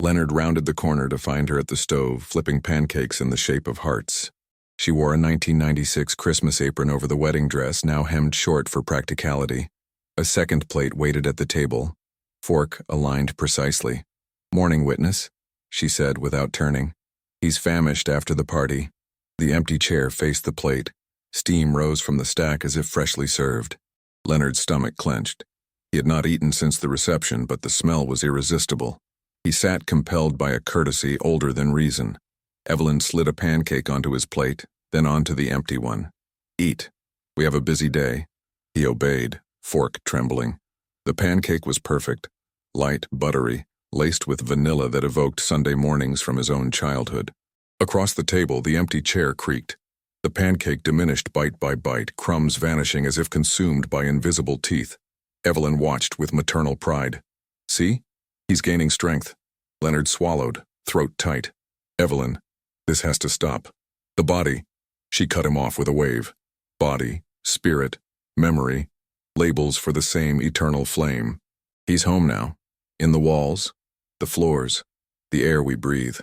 Leonard rounded the corner to find her at the stove, flipping pancakes in the shape of hearts. She wore a 1996 Christmas apron over the wedding dress, now hemmed short for practicality. A second plate waited at the table, fork aligned precisely. "Morning, witness," she said without turning. "He's famished after the party." The empty chair faced the plate. Steam rose from the stack as if freshly served. Leonard's stomach clenched. He had not eaten since the reception, but the smell was irresistible. He sat compelled by a courtesy older than reason. Evelyn slid a pancake onto his plate, then onto the empty one. "Eat. We have a busy day." He obeyed, fork trembling. The pancake was perfect, light, buttery, laced with vanilla that evoked Sunday mornings from his own childhood. Across the table, the empty chair creaked. The pancake diminished bite by bite, crumbs vanishing as if consumed by invisible teeth. Evelyn watched with maternal pride. "See? He's gaining strength." Leonard swallowed, throat tight. "Evelyn, this has to stop. The body." She cut him off with a wave. "Body, spirit, memory, labels for the same eternal flame. He's home now. In the walls, the floors, the air we breathe."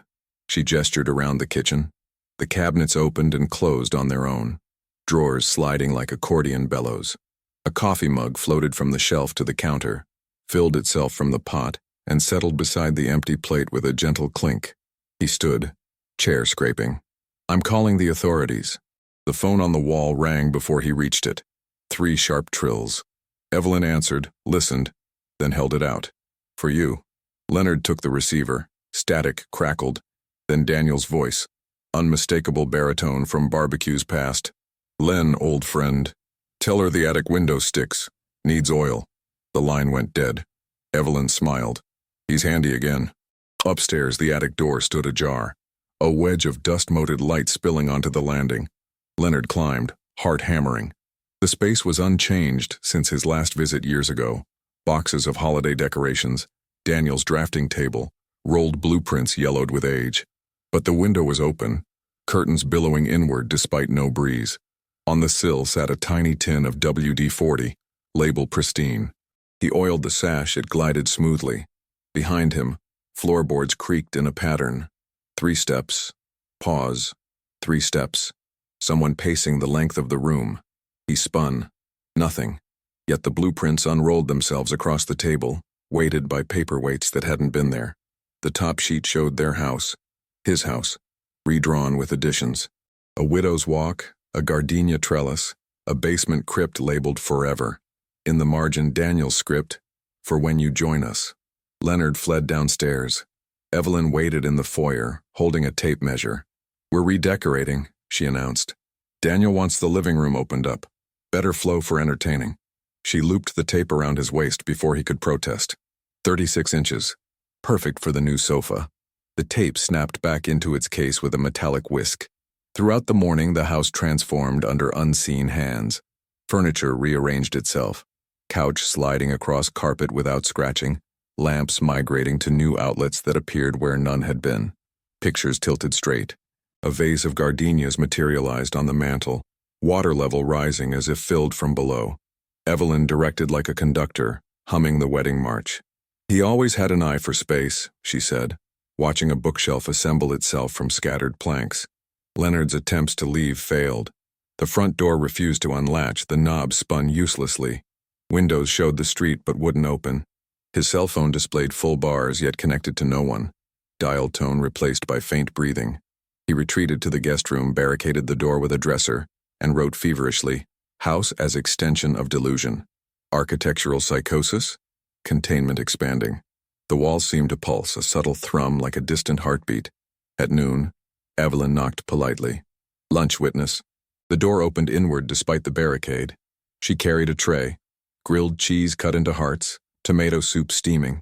She gestured around the kitchen. The cabinets opened and closed on their own, drawers sliding like accordion bellows. A coffee mug floated from the shelf to the counter, filled itself from the pot, and settled beside the empty plate with a gentle clink. He stood, chair scraping. "I'm calling the authorities." The phone on the wall rang before he reached it. 3 sharp trills. Evelyn answered, listened, then held it out. "For you." Leonard took the receiver. Static crackled. Then Daniel's voice, unmistakable baritone from barbecues past. "Len, old friend. Tell her the attic window sticks. Needs oil." The line went dead. Evelyn smiled. "He's handy again." Upstairs, the attic door stood ajar, a wedge of dust-moted light spilling onto the landing. Leonard climbed, heart hammering. The space was unchanged since his last visit years ago. Boxes of holiday decorations, Daniel's drafting table, rolled blueprints yellowed with age. But the window was open, curtains billowing inward despite no breeze. On the sill sat a tiny tin of WD-40, label pristine. He oiled the sash, it glided smoothly. Behind him, floorboards creaked in a pattern. 3 steps. Pause. 3 steps. Someone pacing the length of the room. He spun. Nothing. Yet the blueprints unrolled themselves across the table, weighted by paperweights that hadn't been there. The top sheet showed their house. His house, redrawn with additions. A widow's walk, a gardenia trellis, a basement crypt labeled forever. In the margin, Daniel's script, "For when you join us." Leonard fled downstairs. Evelyn waited in the foyer, holding a tape measure. "We're redecorating," she announced. "Daniel wants the living room opened up. Better flow for entertaining." She looped the tape around his waist before he could protest. 36 inches. Perfect for the new sofa. The tape snapped back into its case with a metallic whisk. Throughout the morning, the house transformed under unseen hands. Furniture rearranged itself. Couch sliding across carpet without scratching. Lamps migrating to new outlets that appeared where none had been. Pictures tilted straight. A vase of gardenias materialized on the mantel, water level rising as if filled from below. Evelyn directed like a conductor, humming the wedding march. "He always had an eye for space," she said, watching a bookshelf assemble itself from scattered planks. Leonard's attempts to leave failed. The front door refused to unlatch, the knob spun uselessly. Windows showed the street but wouldn't open. His cell phone displayed full bars yet connected to no one. Dial tone replaced by faint breathing. He retreated to the guest room, barricaded the door with a dresser, and wrote feverishly, "House as extension of delusion. Architectural psychosis? Containment expanding." The walls seemed to pulse, a subtle thrum like a distant heartbeat. At noon, Evelyn knocked politely. "Lunch, witness." The door opened inward despite the barricade. She carried a tray. Grilled cheese cut into hearts, tomato soup steaming.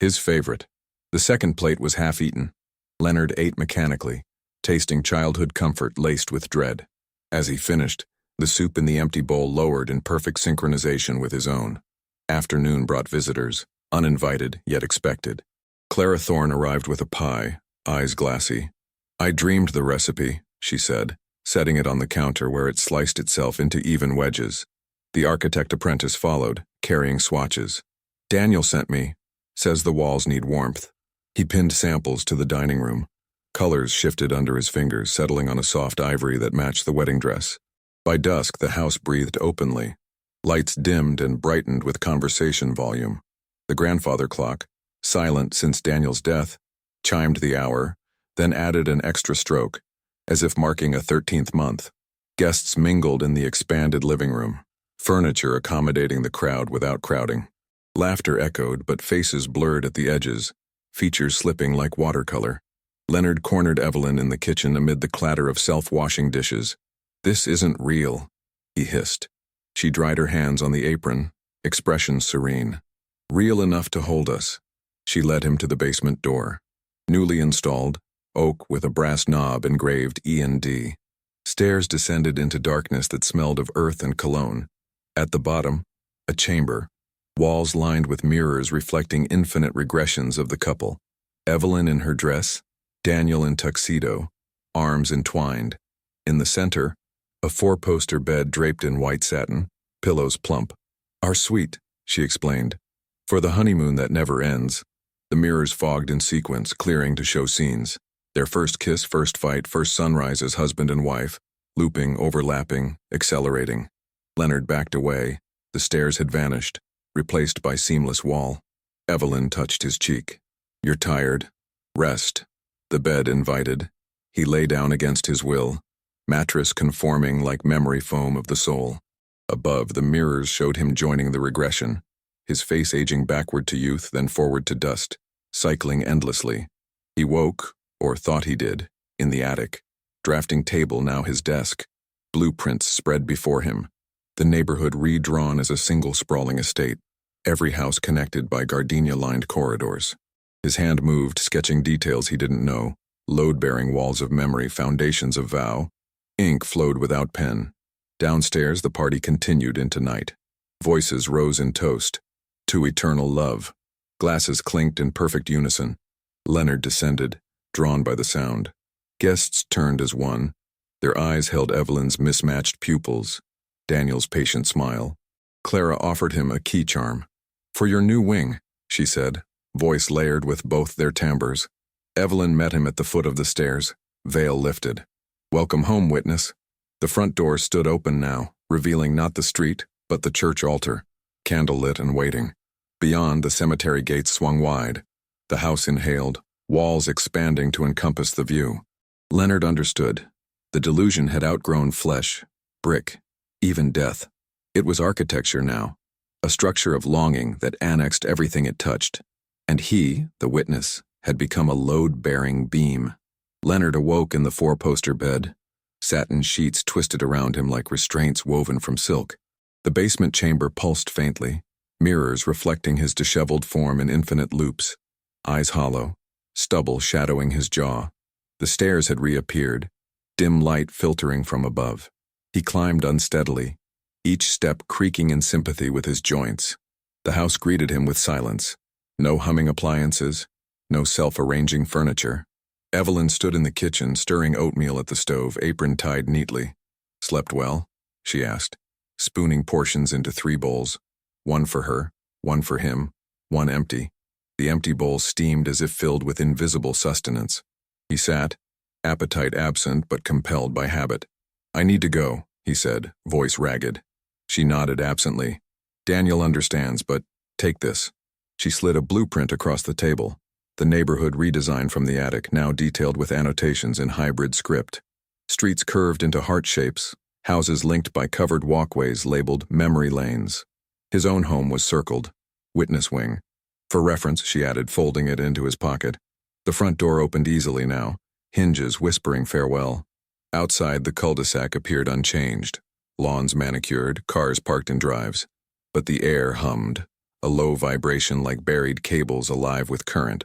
His favorite. The second plate was half-eaten. Leonard ate mechanically, tasting childhood comfort laced with dread. As he finished, the soup in the empty bowl lowered in perfect synchronization with his own. Afternoon brought visitors, uninvited yet expected. Clara Thorne arrived with a pie, eyes glassy. "I dreamed the recipe," she said, setting it on the counter where it sliced itself into even wedges. The architect apprentice followed, carrying swatches. "Daniel sent me. Says the walls need warmth." He pinned samples to the dining room. Colors shifted under his fingers, settling on a soft ivory that matched the wedding dress. By dusk, the house breathed openly. Lights dimmed and brightened with conversation volume. The grandfather clock, silent since Daniel's death, chimed the hour, then added an extra stroke, as if marking a 13th month. Guests mingled in the expanded living room, furniture accommodating the crowd without crowding. Laughter echoed, but faces blurred at the edges, features slipping like watercolor. Leonard cornered Evelyn in the kitchen amid the clatter of self-washing dishes. "This isn't real," he hissed. She dried her hands on the apron, expression serene. "Real enough to hold us." She led him to the basement door. Newly installed, oak with a brass knob engraved E&D. Stairs descended into darkness that smelled of earth and cologne. At the bottom, a chamber, walls lined with mirrors reflecting infinite regressions of the couple. Evelyn in her dress, Daniel in tuxedo, arms entwined. In the center, a four-poster bed draped in white satin, pillows plump. "Our suite," she explained. "For the honeymoon that never ends." The mirrors fogged in sequence, clearing to show scenes. Their first kiss, first fight, first sunrise as husband and wife, looping, overlapping, accelerating. Leonard backed away. The stairs had vanished, replaced by seamless wall. Evelyn touched his cheek. "You're tired. Rest." The bed invited. He lay down against his will, mattress conforming like memory foam of the soul. Above, the mirrors showed him joining the regression, his face aging backward to youth, then forward to dust, cycling endlessly. He woke, or thought he did, in the attic. Drafting table now his desk. Blueprints spread before him. The neighborhood redrawn as a single sprawling estate, every house connected by gardenia-lined corridors. His hand moved, sketching details he didn't know, load-bearing walls of memory, foundations of vow. Ink flowed without pen. Downstairs, the party continued into night. Voices rose in toast. To eternal love. Glasses clinked in perfect unison. Leonard descended, drawn by the sound. Guests turned as one. Their eyes held Evelyn's mismatched pupils, Daniel's patient smile. Clara offered him a key charm. "For your new wing," she said, voice layered with both their timbres. Evelyn met him at the foot of the stairs, veil lifted. "Welcome home, witness." The front door stood open now, revealing not the street, but the church altar, candlelit and waiting. Beyond, the cemetery gates swung wide. The house inhaled, walls expanding to encompass the view. Leonard understood. The delusion had outgrown flesh, brick, even death. It was architecture now, a structure of longing that annexed everything it touched. And he, the witness, had become a load-bearing beam. Leonard awoke in the four-poster bed. Satin sheets twisted around him like restraints woven from silk. The basement chamber pulsed faintly, mirrors reflecting his disheveled form in infinite loops. Eyes hollow, stubble shadowing his jaw. The stairs had reappeared, dim light filtering from above. He climbed unsteadily, each step creaking in sympathy with his joints. The house greeted him with silence. No humming appliances, no self-arranging furniture. Evelyn stood in the kitchen, stirring oatmeal at the stove, apron tied neatly. "Slept well?" she asked, spooning portions into 3 bowls. One for her, one for him, one empty. The empty bowl steamed as if filled with invisible sustenance. He sat, appetite absent but compelled by habit. "I need to go," he said, voice ragged. She nodded absently. "Daniel understands, but take this." She slid a blueprint across the table, the neighborhood redesign from the attic, now detailed with annotations in hybrid script. Streets curved into heart shapes, houses linked by covered walkways labeled memory lanes. His own home was circled, witness wing. For reference, she added, folding it into his pocket. The front door opened easily now, hinges whispering farewell. Outside, the cul-de-sac appeared unchanged, lawns manicured, cars parked in drives. But the air hummed, a low vibration like buried cables alive with current.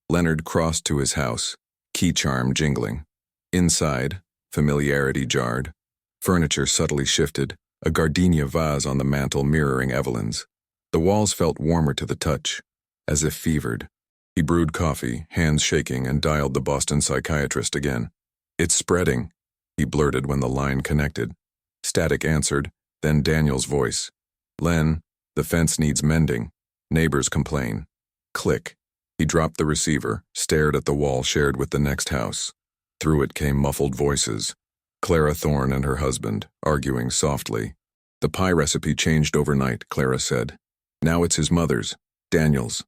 Leonard crossed to his house, key charm jingling. Inside, familiarity jarred. Furniture subtly shifted, a gardenia vase on the mantel mirroring Evelyn's. The walls felt warmer to the touch, as if fevered. He brewed coffee, hands shaking, and dialed the Boston psychiatrist again. "It's spreading," he blurted when the line connected. Static answered, then Daniel's voice. "Len, the fence needs mending. Neighbors complain." Click. He dropped the receiver, stared at the wall shared with the next house. Through it came muffled voices. Clara Thorne and her husband, arguing softly. "The pie recipe changed overnight," Clara said. "Now it's his mother's, Daniel's."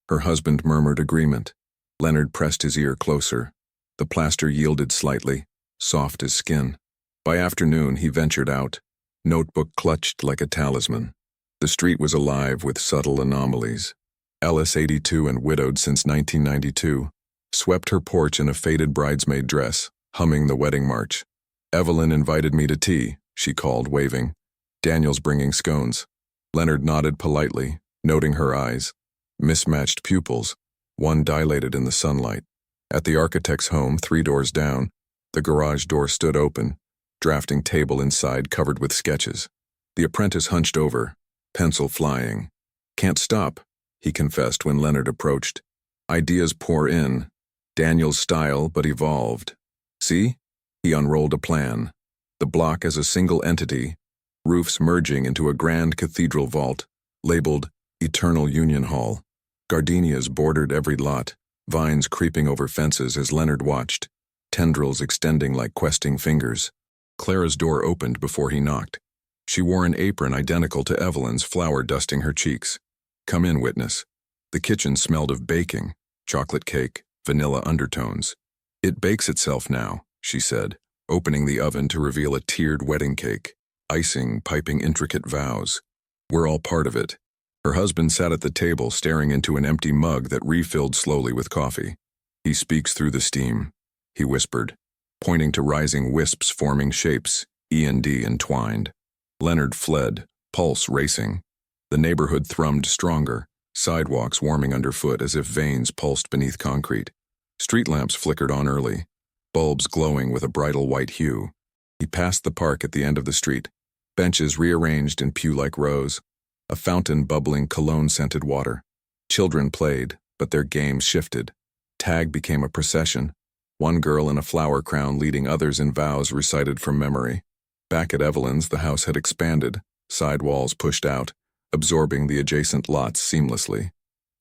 Her husband murmured agreement. Leonard pressed his ear closer. The plaster yielded slightly, soft as skin. By afternoon, he ventured out, notebook clutched like a talisman. The street was alive with subtle anomalies. Ellis, 82 and widowed since 1992, swept her porch in a faded bridesmaid dress, humming the wedding march. "Evelyn invited me to tea," she called, waving. "Daniel's bringing scones." Leonard nodded politely, noting her eyes. Mismatched pupils, one dilated in the sunlight. At the architect's home, 3 doors down, the garage door stood open, drafting table inside covered with sketches. The apprentice hunched over, pencil flying. "Can't stop," he confessed when Leonard approached. "Ideas pour in. Daniel's style, but evolved. See?" He unrolled a plan. The block as a single entity, roofs merging into a grand cathedral vault, labeled Eternal Union Hall. Gardenias bordered every lot, vines creeping over fences as Leonard watched, tendrils extending like questing fingers. Clara's door opened before he knocked. She wore an apron identical to Evelyn's, flour dusting her cheeks. "Come in, witness." The kitchen smelled of baking, chocolate cake, vanilla undertones. "It bakes itself now," she said, opening the oven to reveal a tiered wedding cake, icing piping intricate vows. "We're all part of it." Her husband sat at the table staring into an empty mug that refilled slowly with coffee. "He speaks through the steam," he whispered, pointing to rising wisps forming shapes, E&D entwined. Leonard fled, pulse racing. The neighborhood thrummed stronger, sidewalks warming underfoot as if veins pulsed beneath concrete. Street lamps flickered on early, bulbs glowing with a bridal white hue. He passed the park at the end of the street, benches rearranged in pew-like rows, a fountain bubbling cologne-scented water. Children played, but their games shifted. Tag became a procession, one girl in a flower crown leading others in vows recited from memory. Back at Evelyn's, the house had expanded, side walls pushed out, absorbing the adjacent lots seamlessly.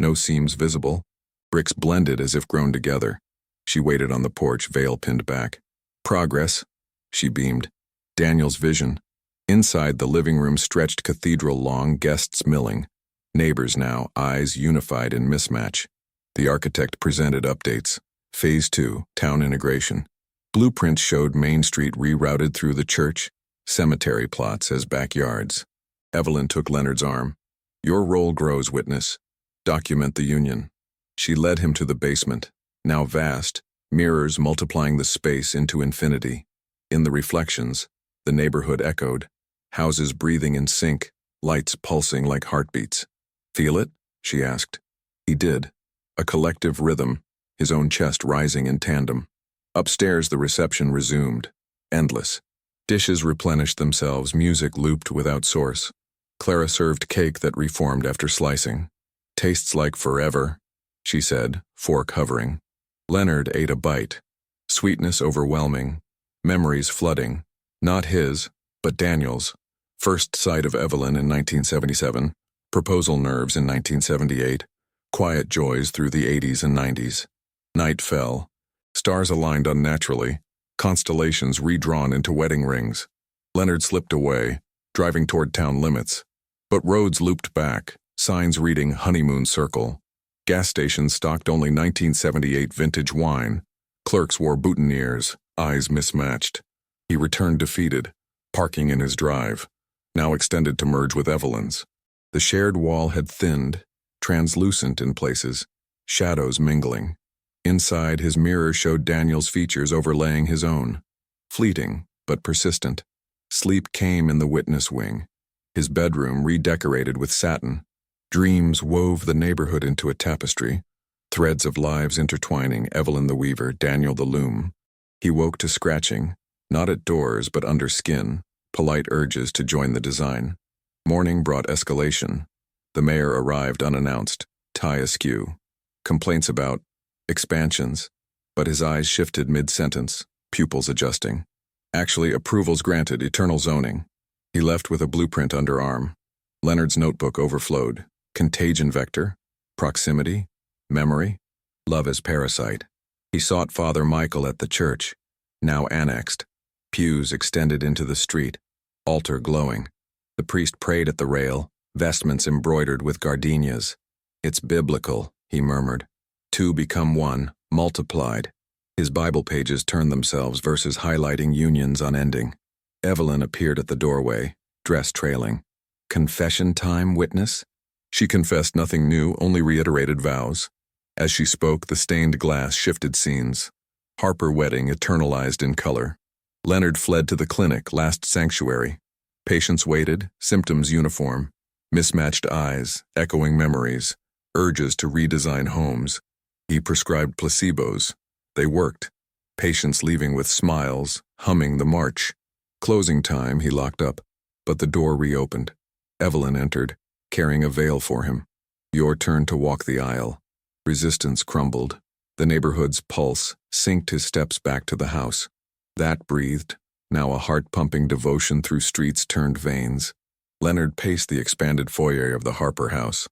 No seams visible, bricks blended as if grown together. She waited on the porch, veil pinned back. "Progress," she beamed. Daniel's vision. Inside, the living room stretched cathedral-long, guests milling. Neighbors now, eyes unified in mismatch. The architect presented updates. Phase 2, town integration. Blueprints showed Main Street rerouted through the church, cemetery plots as backyards. Evelyn took Leonard's arm. "Your role grows, witness. Document the union." She led him to the basement, now vast, mirrors multiplying the space into infinity. In the reflections, the neighborhood echoed, houses breathing in sync, lights pulsing like heartbeats. "Feel it?" she asked. He did. A collective rhythm, his own chest rising in tandem. Upstairs, the reception resumed, endless. Dishes replenished themselves, music looped without source. Clara served cake that reformed after slicing. "Tastes like forever," she said, fork hovering. Leonard ate a bite. Sweetness overwhelming, memories flooding. Not his, but Daniel's. First sight of Evelyn in 1977, proposal nerves in 1978, quiet joys through the 80s and 90s. Night fell. Stars aligned unnaturally, constellations redrawn into wedding rings. Leonard slipped away, driving toward town limits. But roads looped back, signs reading Honeymoon Circle. Gas stations stocked only 1978 vintage wine. Clerks wore boutonnieres, eyes mismatched. He returned defeated, parking in his drive, now extended to merge with Evelyn's. The shared wall had thinned, translucent in places, shadows mingling. Inside, his mirror showed Daniel's features overlaying his own. Fleeting, but persistent. Sleep came in the witness wing, his bedroom redecorated with satin. Dreams wove the neighborhood into a tapestry, threads of lives intertwining, Evelyn the weaver, Daniel the loom. He woke to scratching, not at doors but under skin, polite urges to join the design. Morning brought escalation. The mayor arrived unannounced, tie askew. Complaints about expansions, but his eyes shifted mid-sentence, pupils adjusting. Actually, approvals granted, eternal zoning. He left with a blueprint under arm. Leonard's notebook overflowed. Contagion vector, proximity, memory, love as parasite. He sought Father Michael at the church, now annexed. Pews extended into the street, altar glowing. The priest prayed at the rail, vestments embroidered with gardenias. It's biblical, he murmured. Two become one, multiplied. His Bible pages turned themselves, verses highlighting unions unending. Evelyn appeared at the doorway, dress trailing. Confession time, witness? She confessed nothing new, only reiterated vows. As she spoke, the stained glass shifted scenes. Harper wedding eternalized in color. Leonard fled to the clinic, last sanctuary. Patients waited, symptoms uniform. Mismatched eyes, echoing memories, urges to redesign homes. He prescribed placebos. They worked. Patients leaving with smiles, humming the march. Closing time, he locked up, but the door reopened. Evelyn entered, carrying a veil for him. Your turn to walk the aisle. Resistance crumbled. The neighborhood's pulse synced his steps back to the house. That breathed, now a heart-pumping devotion through streets turned veins. Leonard paced the expanded foyer of the Harper house.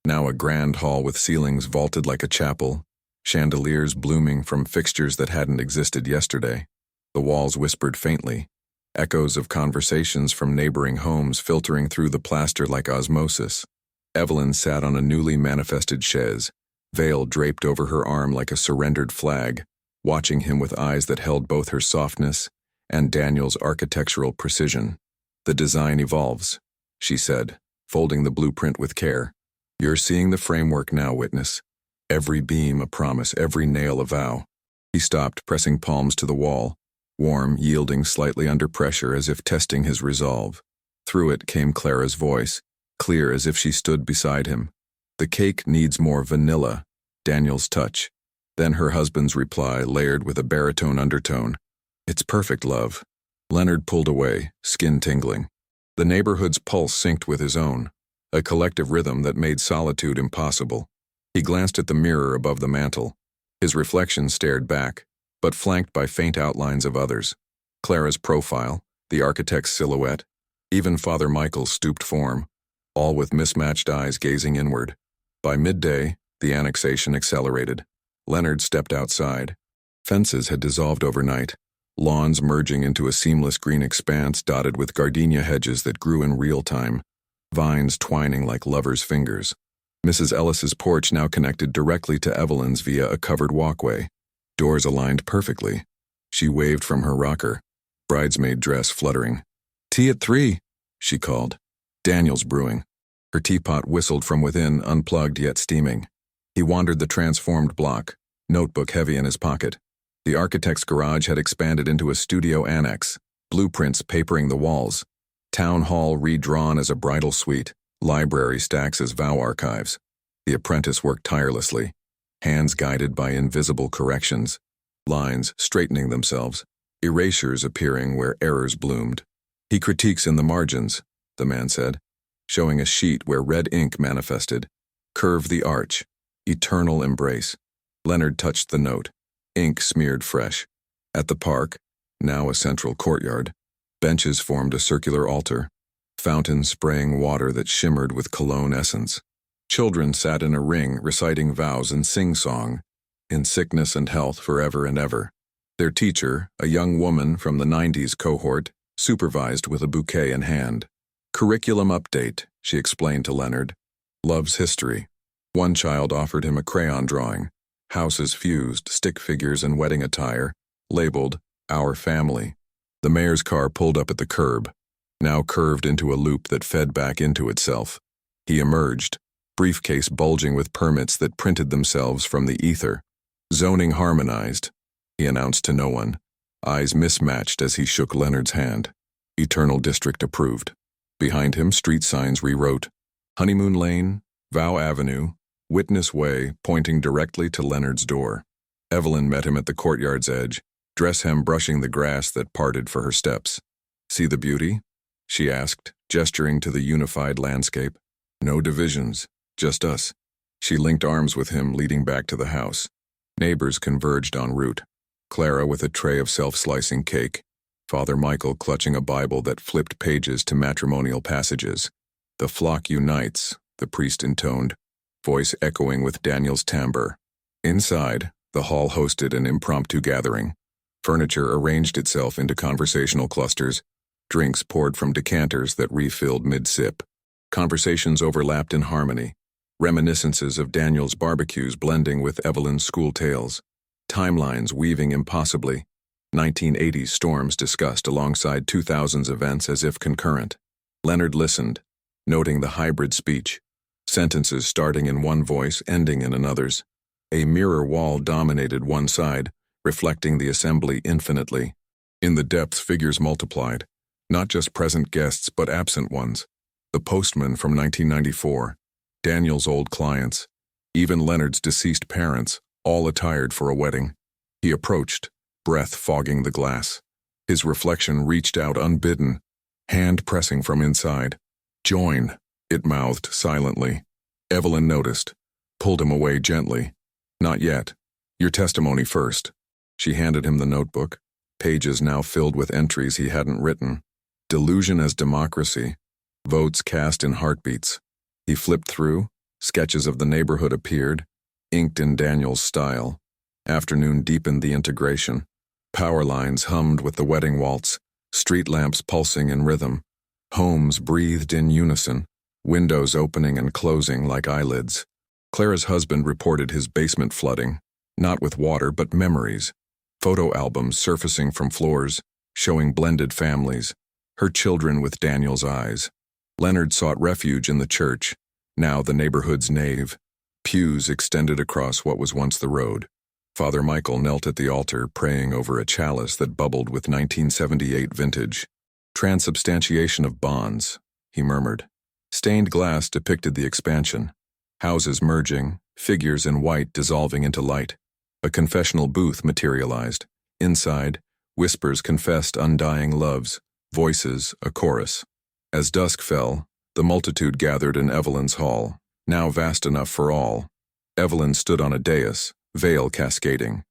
Now a grand hall with ceilings vaulted like a chapel, chandeliers blooming from fixtures that hadn't existed yesterday. The walls whispered faintly, echoes of conversations from neighboring homes filtering through the plaster like osmosis. Evelyn sat on a newly manifested chaise, veil draped over her arm like a surrendered flag, watching him with eyes that held both her softness and Daniel's architectural precision. The design evolves, she said, folding the blueprint with care. You're seeing the framework now, witness. Every beam a promise, every nail a vow. He stopped, pressing palms to the wall, warm, yielding slightly under pressure as if testing his resolve. Through it came Clara's voice, clear as if she stood beside him. The cake needs more vanilla, Daniel's touch. Then her husband's reply, layered with a baritone undertone. It's perfect, love. Leonard pulled away, skin tingling. The neighborhood's pulse synced with his own, a collective rhythm that made solitude impossible. He glanced at the mirror above the mantel. His reflection stared back, but flanked by faint outlines of others. Clara's profile, the architect's silhouette, even Father Michael's stooped form, all with mismatched eyes gazing inward. By midday, the annexation accelerated. Leonard stepped outside. Fences had dissolved overnight, lawns merging into a seamless green expanse dotted with gardenia hedges that grew in real time, vines twining like lovers' fingers. Mrs. Ellis's porch now connected directly to Evelyn's via a covered walkway, doors aligned perfectly. She waved from her rocker, bridesmaid dress fluttering. Tea at 3, she called. Daniel's brewing. Her teapot whistled from within, unplugged yet steaming. He wandered the transformed block, notebook heavy in his pocket. The architect's garage had expanded into a studio annex, blueprints papering the walls. Town hall redrawn as a bridal suite, library stacks as vow archives. The apprentice worked tirelessly, hands guided by invisible corrections, lines straightening themselves, erasures appearing where errors bloomed. He critiques in the margins, the man said, showing a sheet where red ink manifested. Curve the arch, eternal embrace. Leonard touched the note, ink smeared fresh. At the park, now a central courtyard, benches formed a circular altar, fountains spraying water that shimmered with cologne essence. Children sat in a ring reciting vows and sing-song, in sickness and health forever and ever. Their teacher, a young woman from the 90s cohort, supervised with a bouquet in hand. Curriculum update, she explained to Leonard. Love's history. One child offered him a crayon drawing, houses fused, stick figures and wedding attire, labeled, Our Family. The mayor's car pulled up at the curb, now curved into a loop that fed back into itself. He emerged, briefcase bulging with permits that printed themselves from the ether. Zoning harmonized, he announced to no one, eyes mismatched as he shook Leonard's hand. Eternal District approved. Behind him, street signs rewrote, Honeymoon Lane, Vow Avenue, Witness Way, pointing directly to Leonard's door. Evelyn met him at the courtyard's edge, dress hem brushing the grass that parted for her steps. "See the beauty?" she asked, gesturing to the unified landscape. "No divisions, just us." She linked arms with him, leading back to the house. Neighbors converged en route. Clara with a tray of self-slicing cake. Father Michael clutching a Bible that flipped pages to matrimonial passages. "The flock unites," the priest intoned, voice echoing with Daniel's timbre. Inside, the hall hosted an impromptu gathering. Furniture arranged itself into conversational clusters. Drinks poured from decanters that refilled mid-sip. Conversations overlapped in harmony. Reminiscences of Daniel's barbecues blending with Evelyn's school tales. Timelines weaving impossibly. 1980s storms discussed alongside 2000s events as if concurrent. Leonard listened, noting the hybrid speech. Sentences starting in one voice, ending in another's. A mirror wall dominated one side, reflecting the assembly infinitely. In the depths, figures multiplied. Not just present guests, but absent ones. The postman from 1994, Daniel's old clients, even Leonard's deceased parents, all attired for a wedding. He approached, breath fogging the glass. His reflection reached out unbidden, hand pressing from inside. "Join," it mouthed silently. Evelyn noticed, pulled him away gently. "Not yet. Your testimony first." She handed him the notebook, pages now filled with entries he hadn't written. Delusion as democracy. Votes cast in heartbeats. He flipped through, sketches of the neighborhood appeared, inked in Daniel's style. Afternoon deepened the integration. Power lines hummed with the wedding waltz, street lamps pulsing in rhythm. Homes breathed in unison, windows opening and closing like eyelids. Clara's husband reported his basement flooding, not with water but memories. Photo albums surfacing from floors, showing blended families, her children with Daniel's eyes. Leonard sought refuge in the church, now the neighborhood's nave. Pews extended across what was once the road. Father Michael knelt at the altar, praying over a chalice that bubbled with 1978 vintage. "Transubstantiation of bonds," he murmured. Stained glass depicted the expansion. Houses merging, figures in white dissolving into light. A confessional booth materialized. Inside, whispers confessed undying loves, voices a chorus. As dusk fell, the multitude gathered in Evelyn's hall, now vast enough for all. Evelyn stood on a dais, veil cascading.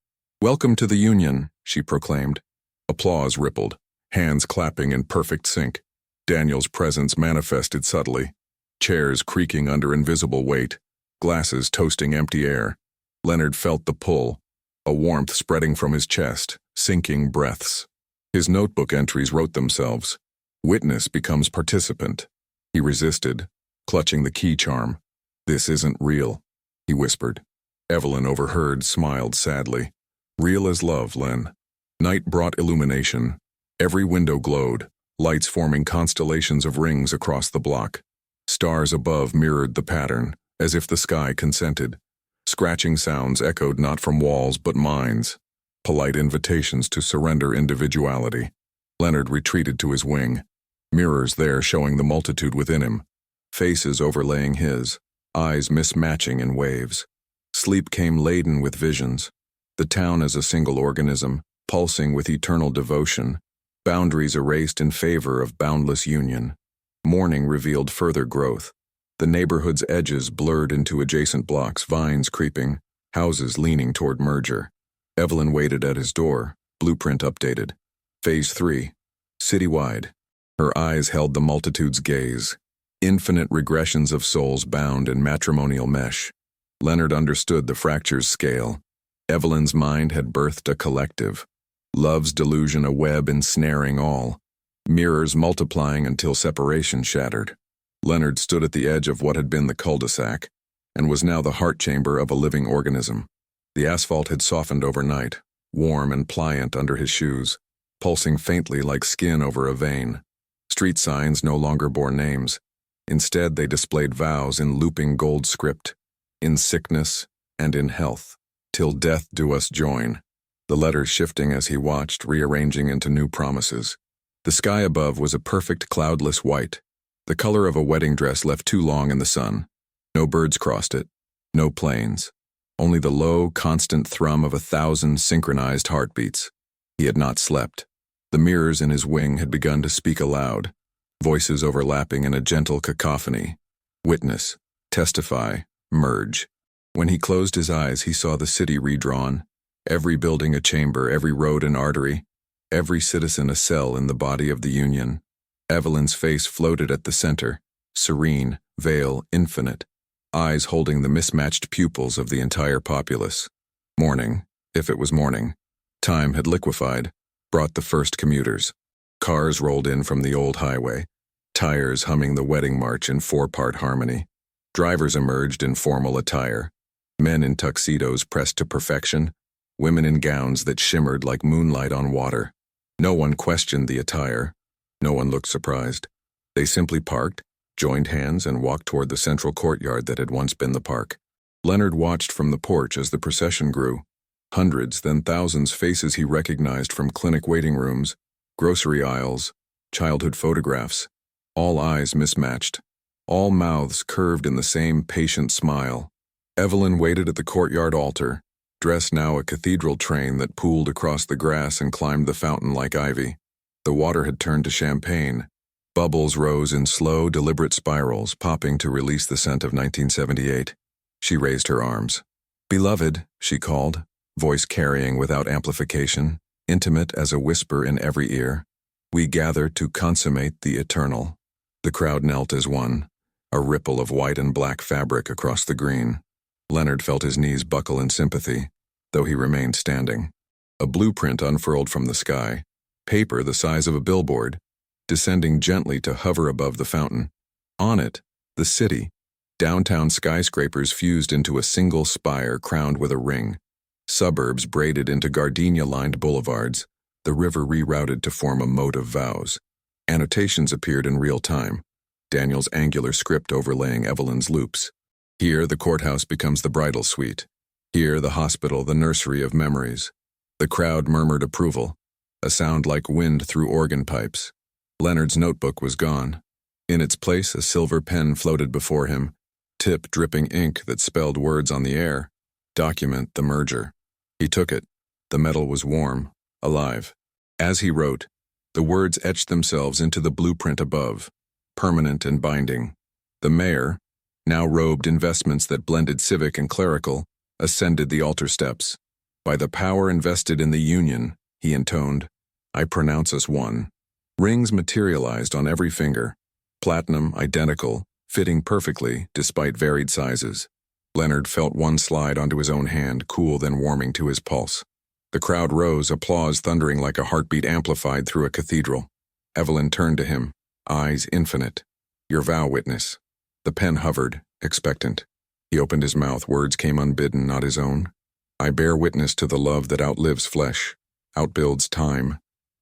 "Welcome to the union," she proclaimed. Applause rippled, hands clapping in perfect sync. Daniel's presence manifested subtly. Chairs creaking under invisible weight, glasses toasting empty air. Leonard felt the pull, a warmth spreading from his chest, sinking breaths. His notebook entries wrote themselves. Witness becomes participant. He resisted, clutching the key charm. "This isn't real," he whispered. Evelyn overheard, smiled sadly. "Real as love, Len." Night brought illumination. Every window glowed, lights forming constellations of rings across the block. Stars above mirrored the pattern, as if the sky consented. Scratching sounds echoed not from walls but minds. Polite invitations to surrender individuality. Leonard retreated to his wing. Mirrors there showing the multitude within him. Faces overlaying his, eyes mismatching in waves. Sleep came laden with visions. The town as a single organism, pulsing with eternal devotion. Boundaries erased in favor of boundless union. Morning revealed further growth. The neighborhood's edges blurred into adjacent blocks, vines creeping, houses leaning toward merger. Evelyn waited at his door, blueprint updated. Phase 3. Citywide. Her eyes held the multitude's gaze. Infinite regressions of souls bound in matrimonial mesh. Leonard understood the fracture's scale. Evelyn's mind had birthed a collective. Love's delusion a web ensnaring all. Mirrors multiplying until separation shattered. Leonard stood at the edge of what had been the cul-de-sac, and was now the heart chamber of a living organism. The asphalt had softened overnight, warm and pliant under his shoes, pulsing faintly like skin over a vein. Street signs no longer bore names. Instead, they displayed vows in looping gold script. In sickness and in health. Till death do us join. The letters shifting as he watched, rearranging into new promises. The sky above was a perfect cloudless white, the color of a wedding dress left too long in the sun. No birds crossed it, no planes. Only the low, constant thrum of 1,000 synchronized heartbeats. He had not slept. The mirrors in his wing had begun to speak aloud, voices overlapping in a gentle cacophony. Witness, testify, merge. When he closed his eyes, he saw the city redrawn, every building a chamber, every road an artery, every citizen a cell in the body of the Union. Evelyn's face floated at the center, serene, veil infinite, eyes holding the mismatched pupils of the entire populace. Morning, if it was morning. Time had liquefied, brought the first commuters. Cars rolled in from the old highway, tires humming the wedding march in four-part harmony. Drivers emerged in formal attire, men in tuxedos pressed to perfection, women in gowns that shimmered like moonlight on water. No one questioned the attire. No one looked surprised. They simply parked, joined hands, and walked toward the central courtyard that had once been the park. Leonard watched from the porch as the procession grew. Hundreds, then thousands faces he recognized from clinic waiting rooms, grocery aisles, childhood photographs. All eyes mismatched. All mouths curved in the same patient smile. Evelyn waited at the courtyard altar, dressed now a cathedral train that pooled across the grass and climbed the fountain like ivy. The water had turned to champagne. Bubbles rose in slow, deliberate spirals, popping to release the scent of 1978. She raised her arms. "Beloved," she called, voice carrying without amplification, intimate as a whisper in every ear. "We gather to consummate the eternal." The crowd knelt as one, a ripple of white and black fabric across the green. Leonard felt his knees buckle in sympathy, though he remained standing. A blueprint unfurled from the sky, paper the size of a billboard, descending gently to hover above the fountain. On it, the city, downtown skyscrapers fused into a single spire crowned with a ring, suburbs braided into gardenia-lined boulevards, the river rerouted to form a moat of vows. Annotations appeared in real time, Daniel's angular script overlaying Evelyn's loops. Here the courthouse becomes the bridal suite. Here the hospital, the nursery of memories. The crowd murmured approval, a sound like wind through organ pipes. Leonard's notebook was gone. In its place, a silver pen floated before him, tip dripping ink that spelled words on the air. Document the merger. He took it. The metal was warm, alive. As he wrote, the words etched themselves into the blueprint above, permanent and binding. The mayor, now robed in vestments that blended civic and clerical, ascended the altar steps. "By the power invested in the Union," he intoned, "I pronounce us one." Rings materialized on every finger, platinum, identical, fitting perfectly despite varied sizes. Leonard felt one slide onto his own hand, cool then warming to his pulse. The crowd rose, applause thundering like a heartbeat amplified through a cathedral. Evelyn turned to him, eyes infinite. "Your vow, witness." The pen hovered, expectant. He opened his mouth, words came unbidden, not his own. "I bear witness to the love that outlives flesh, outbuilds time,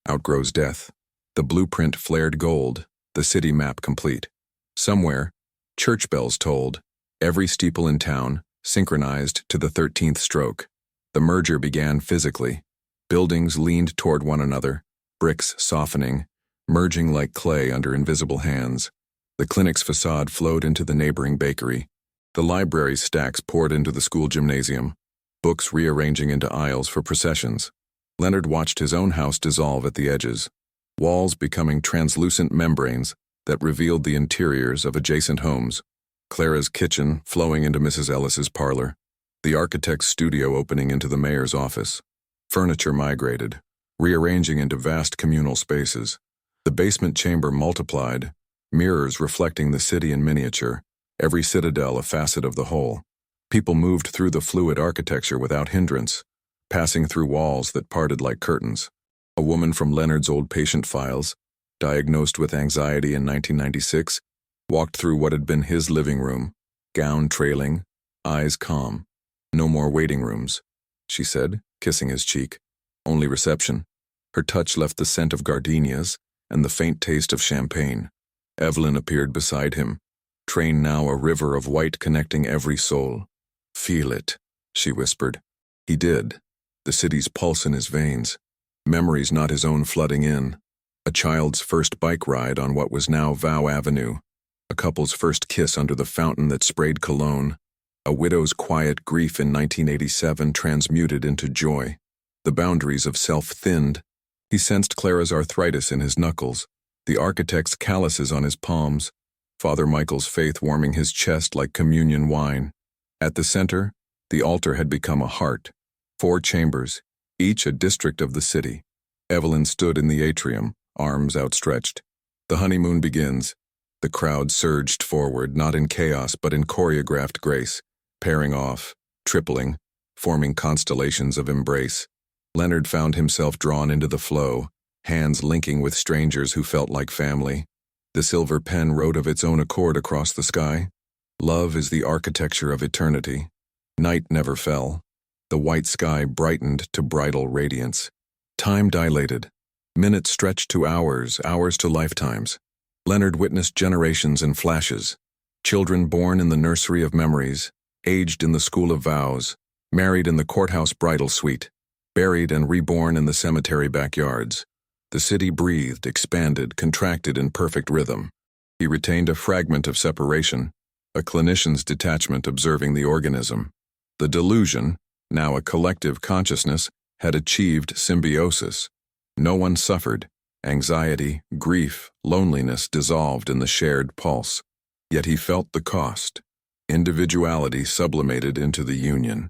outgrows death." The blueprint flared gold, the city map complete. Somewhere, church bells tolled, every steeple in town, synchronized to the 13th stroke. The merger began physically. Buildings leaned toward one another, bricks softening, merging like clay under invisible hands. The clinic's facade flowed into the neighboring bakery. The library's stacks poured into the school gymnasium, books rearranging into aisles for processions. Leonard watched his own house dissolve at the edges, walls becoming translucent membranes that revealed the interiors of adjacent homes. Clara's kitchen flowing into Mrs. Ellis's parlor, the architect's studio opening into the mayor's office. Furniture migrated, rearranging into vast communal spaces. The basement chamber multiplied, mirrors reflecting the city in miniature, every citadel a facet of the whole. People moved through the fluid architecture without hindrance, passing through walls that parted like curtains. A woman from Leonard's old patient files, diagnosed with anxiety in 1996, walked through what had been his living room, gown trailing, eyes calm. "No more waiting rooms," she said, kissing his cheek. "Only reception." Her touch left the scent of gardenias and the faint taste of champagne. Evelyn appeared beside him, train now a river of white connecting every soul. "Feel it," she whispered. He did, the city's pulse in his veins, memories not his own flooding in. A child's first bike ride on what was now Vow Avenue, a couple's first kiss under the fountain that sprayed cologne, a widow's quiet grief in 1987 transmuted into joy. The boundaries of self thinned. He sensed Clara's arthritis in his knuckles, the architect's calluses on his palms, Father Michael's faith warming his chest like communion wine. At the center, the altar had become a heart, 4 chambers, each a district of the city. Evelyn stood in the atrium, arms outstretched. The honeymoon begins. The crowd surged forward, not in chaos but in choreographed grace, pairing off, tripling, forming constellations of embrace. Leonard found himself drawn into the flow, hands linking with strangers who felt like family. The silver pen wrote of its own accord across the sky. Love is the architecture of eternity. Night never fell. The white sky brightened to bridal radiance. Time dilated. Minutes stretched to hours, hours to lifetimes. Leonard witnessed generations in flashes. Children born in the nursery of memories, aged in the school of vows, married in the courthouse bridal suite, buried and reborn in the cemetery backyards. The city breathed, expanded, contracted in perfect rhythm. He retained a fragment of separation, a clinician's detachment observing the organism. The delusion, now a collective consciousness, had achieved symbiosis. No one suffered. Anxiety, grief, loneliness dissolved in the shared pulse. Yet he felt the cost. Individuality sublimated into the union,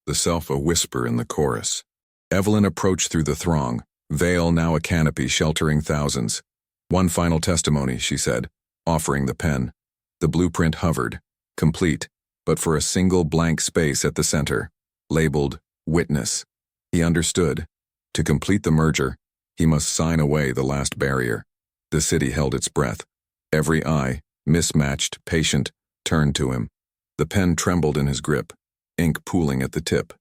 the self a whisper in the chorus. Evelyn approached through the throng, veil now a canopy sheltering thousands. One final testimony, she said, offering the pen. The blueprint hovered, complete, but for a single blank space at the center, labeled Witness. He understood. To complete the merger, he must sign away the last barrier. The city held its breath. Every eye, mismatched, patient, turned to him. The pen trembled in his grip, ink pooling at the tip.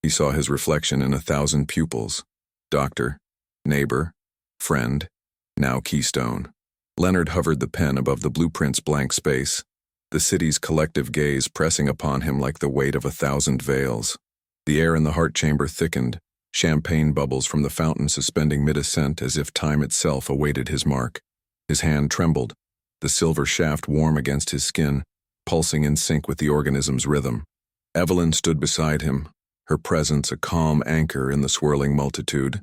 He saw his reflection in 1,000 pupils. Doctor, neighbor, friend, now keystone. Leonard hovered the pen above the blueprint's blank space, the city's collective gaze pressing upon him like the weight of 1,000 veils. The air in the heart chamber thickened, champagne bubbles from the fountain suspending mid-ascent as if time itself awaited his mark. His hand trembled, the silver shaft warm against his skin, pulsing in sync with the organism's rhythm. Evelyn stood beside him, her presence a calm anchor in the swirling multitude,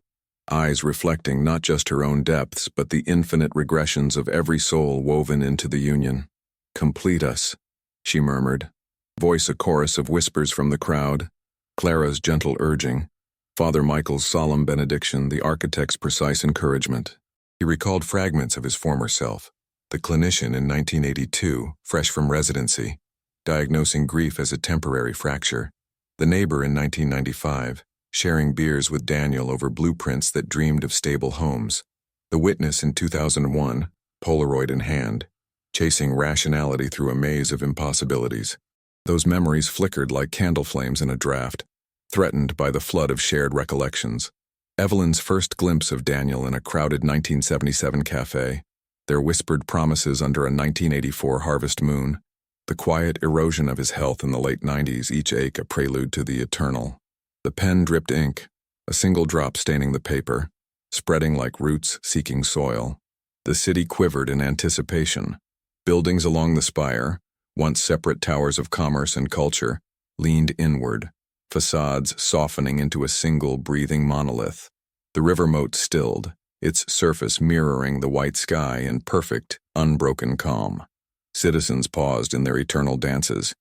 eyes reflecting not just her own depths but the infinite regressions of every soul woven into the union. "Complete us," she murmured, voice a chorus of whispers from the crowd, Clara's gentle urging, Father Michael's solemn benediction, the architect's precise encouragement. He recalled fragments of his former self, the clinician in 1982, fresh from residency, diagnosing grief as a temporary fracture, the neighbor in 1995, sharing beers with Daniel over blueprints that dreamed of stable homes, the witness in 2001, Polaroid in hand, chasing rationality through a maze of impossibilities. Those memories flickered like candle flames in a draft, threatened by the flood of shared recollections. Evelyn's first glimpse of Daniel in a crowded 1977 cafe, their whispered promises under a 1984 harvest moon, the quiet erosion of his health in the late 90s, each ache a prelude to the eternal. The pen dripped ink, a single drop staining the paper, spreading like roots seeking soil. The city quivered in anticipation. Buildings along the spire, once separate towers of commerce and culture, leaned inward, facades softening into a single breathing monolith. The river moat stilled, its surface mirroring the white sky in perfect, unbroken calm. Citizens paused in their eternal dances,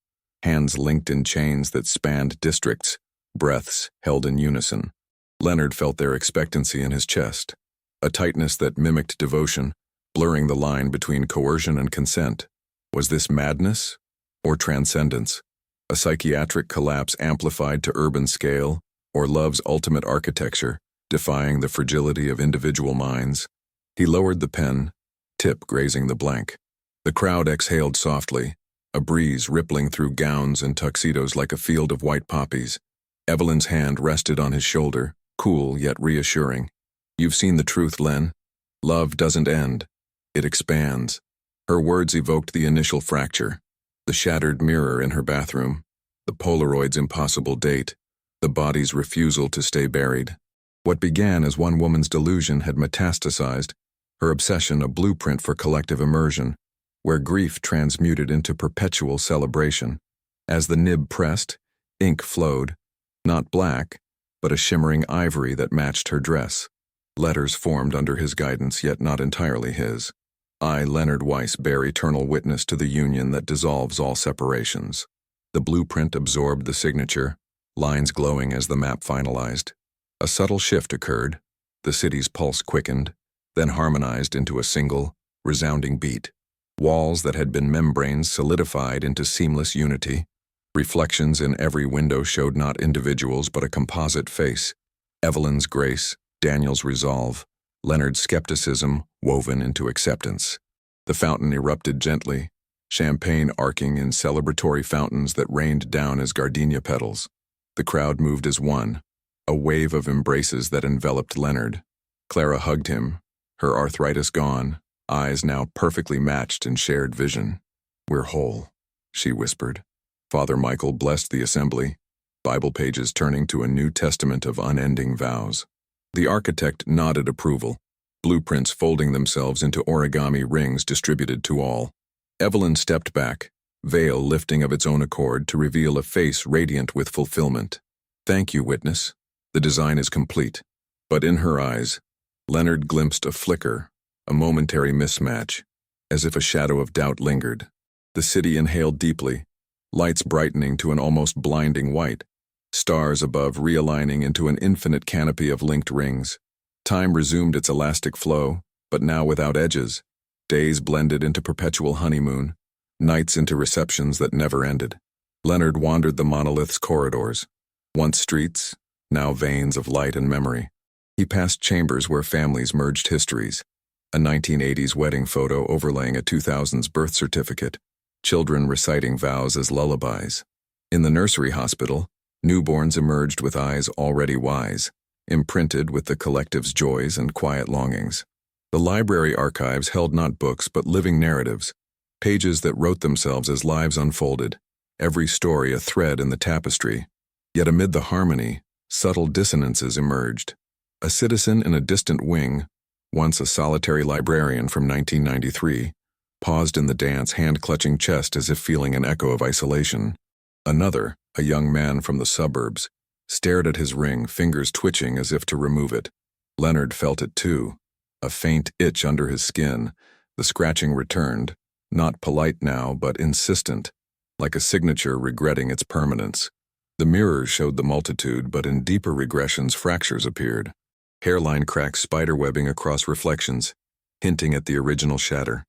hands linked in chains that spanned districts, breaths held in unison. Leonard felt their expectancy in his chest, a tightness that mimicked devotion, blurring the line between coercion and consent. Was this madness or transcendence? A psychiatric collapse amplified to urban scale, or love's ultimate architecture, defying the fragility of individual minds? He lowered the pen, tip grazing the blank. The crowd exhaled softly, a breeze rippling through gowns and tuxedos like a field of white poppies. Evelyn's hand rested on his shoulder, cool yet reassuring. "You've seen the truth, Len. Love doesn't end. It expands." Her words evoked the initial fracture, the shattered mirror in her bathroom, the Polaroid's impossible date, the body's refusal to stay buried. What began as one woman's delusion had metastasized, her obsession a blueprint for collective immersion. where grief transmuted into perpetual celebration. As the nib pressed, ink flowed, not black, but a shimmering ivory that matched her dress. Letters formed under his guidance, yet not entirely his. I, Leonard Weiss, bear eternal witness to the union that dissolves all separations. The blueprint absorbed the signature, lines glowing as the map finalized. A subtle shift occurred. The city's pulse quickened, then harmonized into a single, resounding beat. Walls that had been membranes solidified into seamless unity. Reflections in every window showed not individuals but a composite face. Evelyn's grace, Daniel's resolve, Leonard's skepticism woven into acceptance. The fountain erupted gently, champagne arcing in celebratory fountains that rained down as gardenia petals. The crowd moved as one, a wave of embraces that enveloped Leonard. Clara hugged him, her arthritis gone, eyes now perfectly matched in shared vision. "We're whole," she whispered. Father Michael blessed the assembly, Bible pages turning to a New Testament of unending vows. The architect nodded approval, blueprints folding themselves into origami rings distributed to all. Evelyn stepped back, veil lifting of its own accord to reveal a face radiant with fulfillment. "Thank you, witness. The design is complete." But in her eyes, Leonard glimpsed a flicker, a momentary mismatch, as if a shadow of doubt lingered. The city inhaled deeply, lights brightening to an almost blinding white, stars above realigning into an infinite canopy of linked rings. Time resumed its elastic flow, but now without edges. Days blended into perpetual honeymoon, nights into receptions that never ended. Leonard wandered the monolith's corridors, once streets, now veins of light and memory. He passed chambers where families merged histories, a 1980s wedding photo overlaying a 2000s birth certificate, children reciting vows as lullabies. In the nursery hospital, newborns emerged with eyes already wise, imprinted with the collective's joys and quiet longings. The library archives held not books but living narratives, pages that wrote themselves as lives unfolded, every story a thread in the tapestry. Yet amid the harmony, subtle dissonances emerged. A citizen in a distant wing, once a solitary librarian from 1993, paused in the dance, hand-clutching chest as if feeling an echo of isolation. Another, a young man from the suburbs, stared at his ring, fingers twitching as if to remove it. Leonard felt it too, a faint itch under his skin. The scratching returned, not polite now but insistent, like a signature regretting its permanence. The mirrors showed the multitude, but in deeper regressions fractures appeared. Hairline cracks spiderwebbing across reflections, hinting at the original shatter.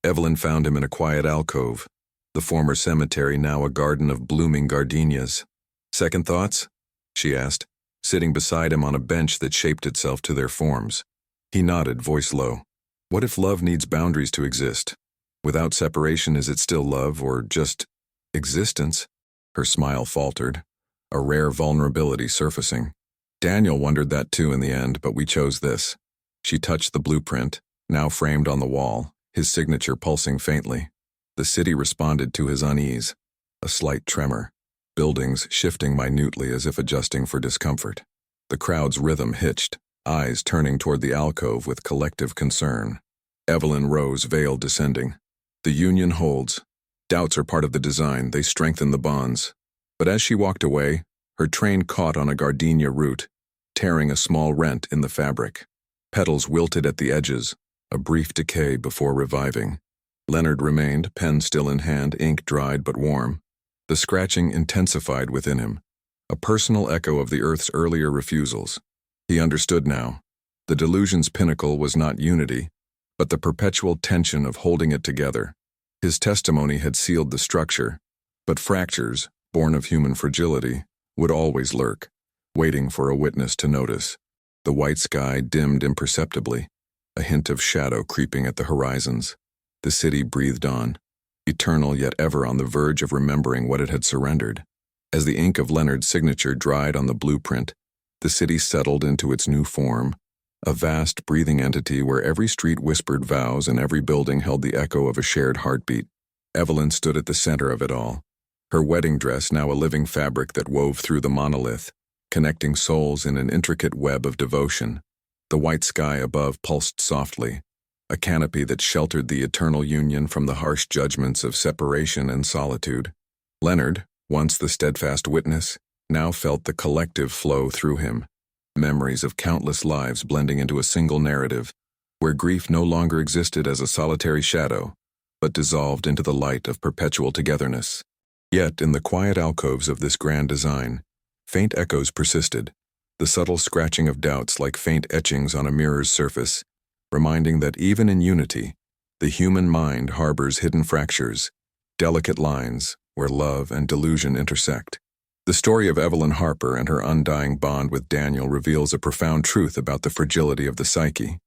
Evelyn found him in a quiet alcove, the former cemetery now a garden of blooming gardenias. "Second thoughts?" she asked, sitting beside him on a bench that shaped itself to their forms. He nodded, voice low. "What if love needs boundaries to exist? Without separation, is it still love or just existence?" Her smile faltered, a rare vulnerability surfacing. Daniel wondered that too in the end, but we chose this. She touched the blueprint, now framed on the wall, his signature pulsing faintly. The city responded to his unease, a slight tremor, buildings shifting minutely as if adjusting for discomfort. The crowd's rhythm hitched, eyes turning toward the alcove with collective concern. Evelyn rose, veil descending. "The union holds. Doubts are part of the design, they strengthen the bonds." But as she walked away, her train caught on a gardenia root, tearing a small rent in the fabric. Petals wilted at the edges, a brief decay before reviving. Leonard remained, pen still in hand, ink dried but warm. The scratching intensified within him, a personal echo of the Earth's earlier refusals. He understood now. The delusion's pinnacle was not unity, but the perpetual tension of holding it together. His testimony had sealed the structure, but fractures, born of human fragility, would always lurk, waiting for a witness to notice. The white sky dimmed imperceptibly, a hint of shadow creeping at the horizons. The city breathed on, eternal yet ever on the verge of remembering what it had surrendered. As the ink of Leonard's signature dried on the blueprint, the city settled into its new form, a vast breathing entity where every street whispered vows and every building held the echo of a shared heartbeat. Evelyn stood at the center of it all, her wedding dress now a living fabric that wove through the monolith, connecting souls in an intricate web of devotion. The white sky above pulsed softly, a canopy that sheltered the eternal union from the harsh judgments of separation and solitude. Leonard, once the steadfast witness, now felt the collective flow through him, memories of countless lives blending into a single narrative, where grief no longer existed as a solitary shadow, but dissolved into the light of perpetual togetherness. Yet, in the quiet alcoves of this grand design, faint echoes persisted, the subtle scratching of doubts like faint etchings on a mirror's surface, reminding that even in unity, the human mind harbors hidden fractures, delicate lines where love and delusion intersect. The story of Evelyn Harper and her undying bond with Daniel reveals a profound truth about the fragility of the psyche,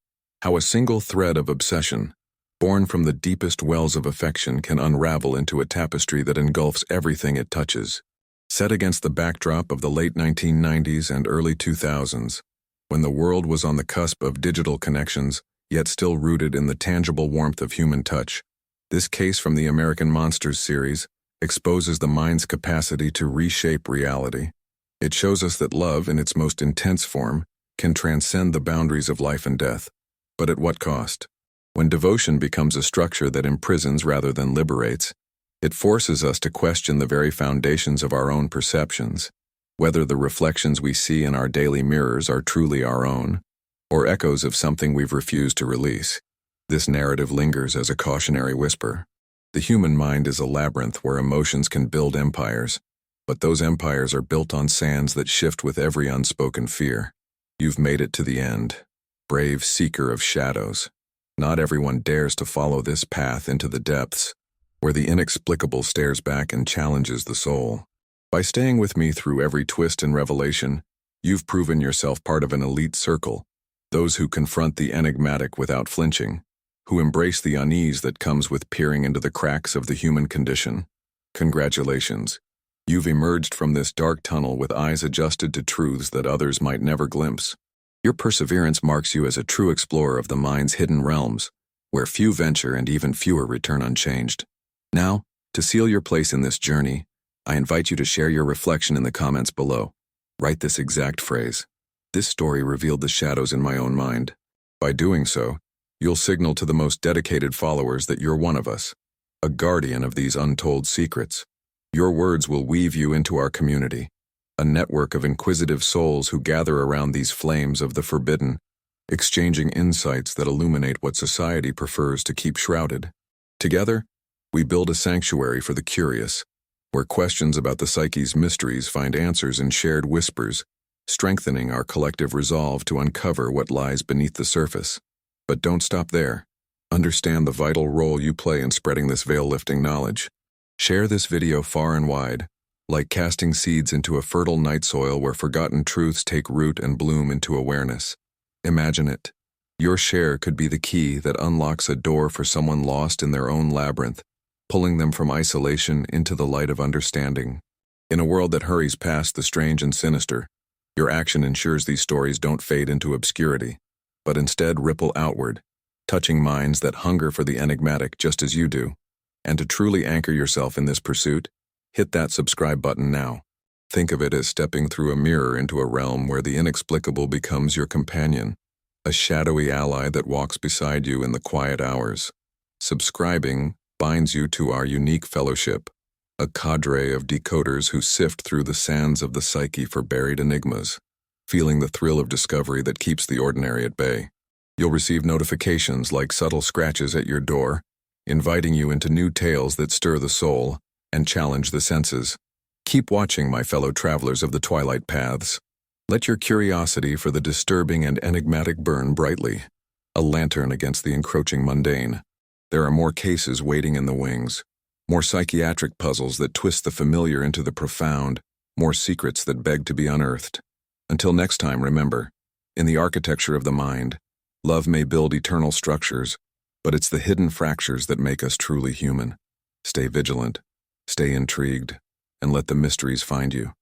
how a single thread of obsession, born from the deepest wells of affection, can unravel into a tapestry that engulfs everything it touches. Set against the backdrop of the late 1990s and early 2000s, when the world was on the cusp of digital connections, yet still rooted in the tangible warmth of human touch, this case from the American Monsters series exposes the mind's capacity to reshape reality. It shows us that love, in its most intense form, can transcend the boundaries of life and death. But at what cost? When devotion becomes a structure that imprisons rather than liberates, it forces us to question the very foundations of our own perceptions, whether the reflections we see in our daily mirrors are truly our own, or echoes of something we've refused to release. This narrative lingers as a cautionary whisper. The human mind is a labyrinth where emotions can build empires, but those empires are built on sands that shift with every unspoken fear. You've made it to the end, brave seeker of shadows. Not everyone dares to follow this path into the depths, where the inexplicable stares back and challenges the soul. By staying with me through every twist and revelation, you've proven yourself part of an elite circle, those who confront the enigmatic without flinching, who embrace the unease that comes with peering into the cracks of the human condition. Congratulations. You've emerged from this dark tunnel with eyes adjusted to truths that others might never glimpse. Your perseverance marks you as a true explorer of the mind's hidden realms, where few venture and even fewer return unchanged. Now, to seal your place in this journey, I invite you to share your reflection in the comments below. Write this exact phrase: "This story revealed the shadows in my own mind." By doing so, you'll signal to the most dedicated followers that you're one of us, a guardian of these untold secrets. Your words will weave you into our community, a network of inquisitive souls who gather around these flames of the forbidden, exchanging insights that illuminate what society prefers to keep shrouded. Together, we build a sanctuary for the curious, where questions about the psyche's mysteries find answers in shared whispers, strengthening our collective resolve to uncover what lies beneath the surface. But don't stop there. Understand the vital role you play in spreading this veil-lifting knowledge. Share this video far and wide, like casting seeds into a fertile night soil where forgotten truths take root and bloom into awareness. Imagine it. Your share could be the key that unlocks a door for someone lost in their own labyrinth, pulling them from isolation into the light of understanding. In a world that hurries past the strange and sinister, your action ensures these stories don't fade into obscurity, but instead ripple outward, touching minds that hunger for the enigmatic just as you do. And to truly anchor yourself in this pursuit, hit that subscribe button now. Think of it as stepping through a mirror into a realm where the inexplicable becomes your companion, a shadowy ally that walks beside you in the quiet hours. Subscribing binds you to our unique fellowship, a cadre of decoders who sift through the sands of the psyche for buried enigmas, feeling the thrill of discovery that keeps the ordinary at bay. You'll receive notifications like subtle scratches at your door, inviting you into new tales that stir the soul and challenge the senses. Keep watching, my fellow travelers of the twilight paths. Let your curiosity for the disturbing and enigmatic burn brightly, a lantern against the encroaching mundane. There are more cases waiting in the wings, more psychiatric puzzles that twist the familiar into the profound, more secrets that beg to be unearthed. Until next time, remember, in the architecture of the mind, love may build eternal structures, but it's the hidden fractures that make us truly human. Stay vigilant, stay intrigued, and let the mysteries find you.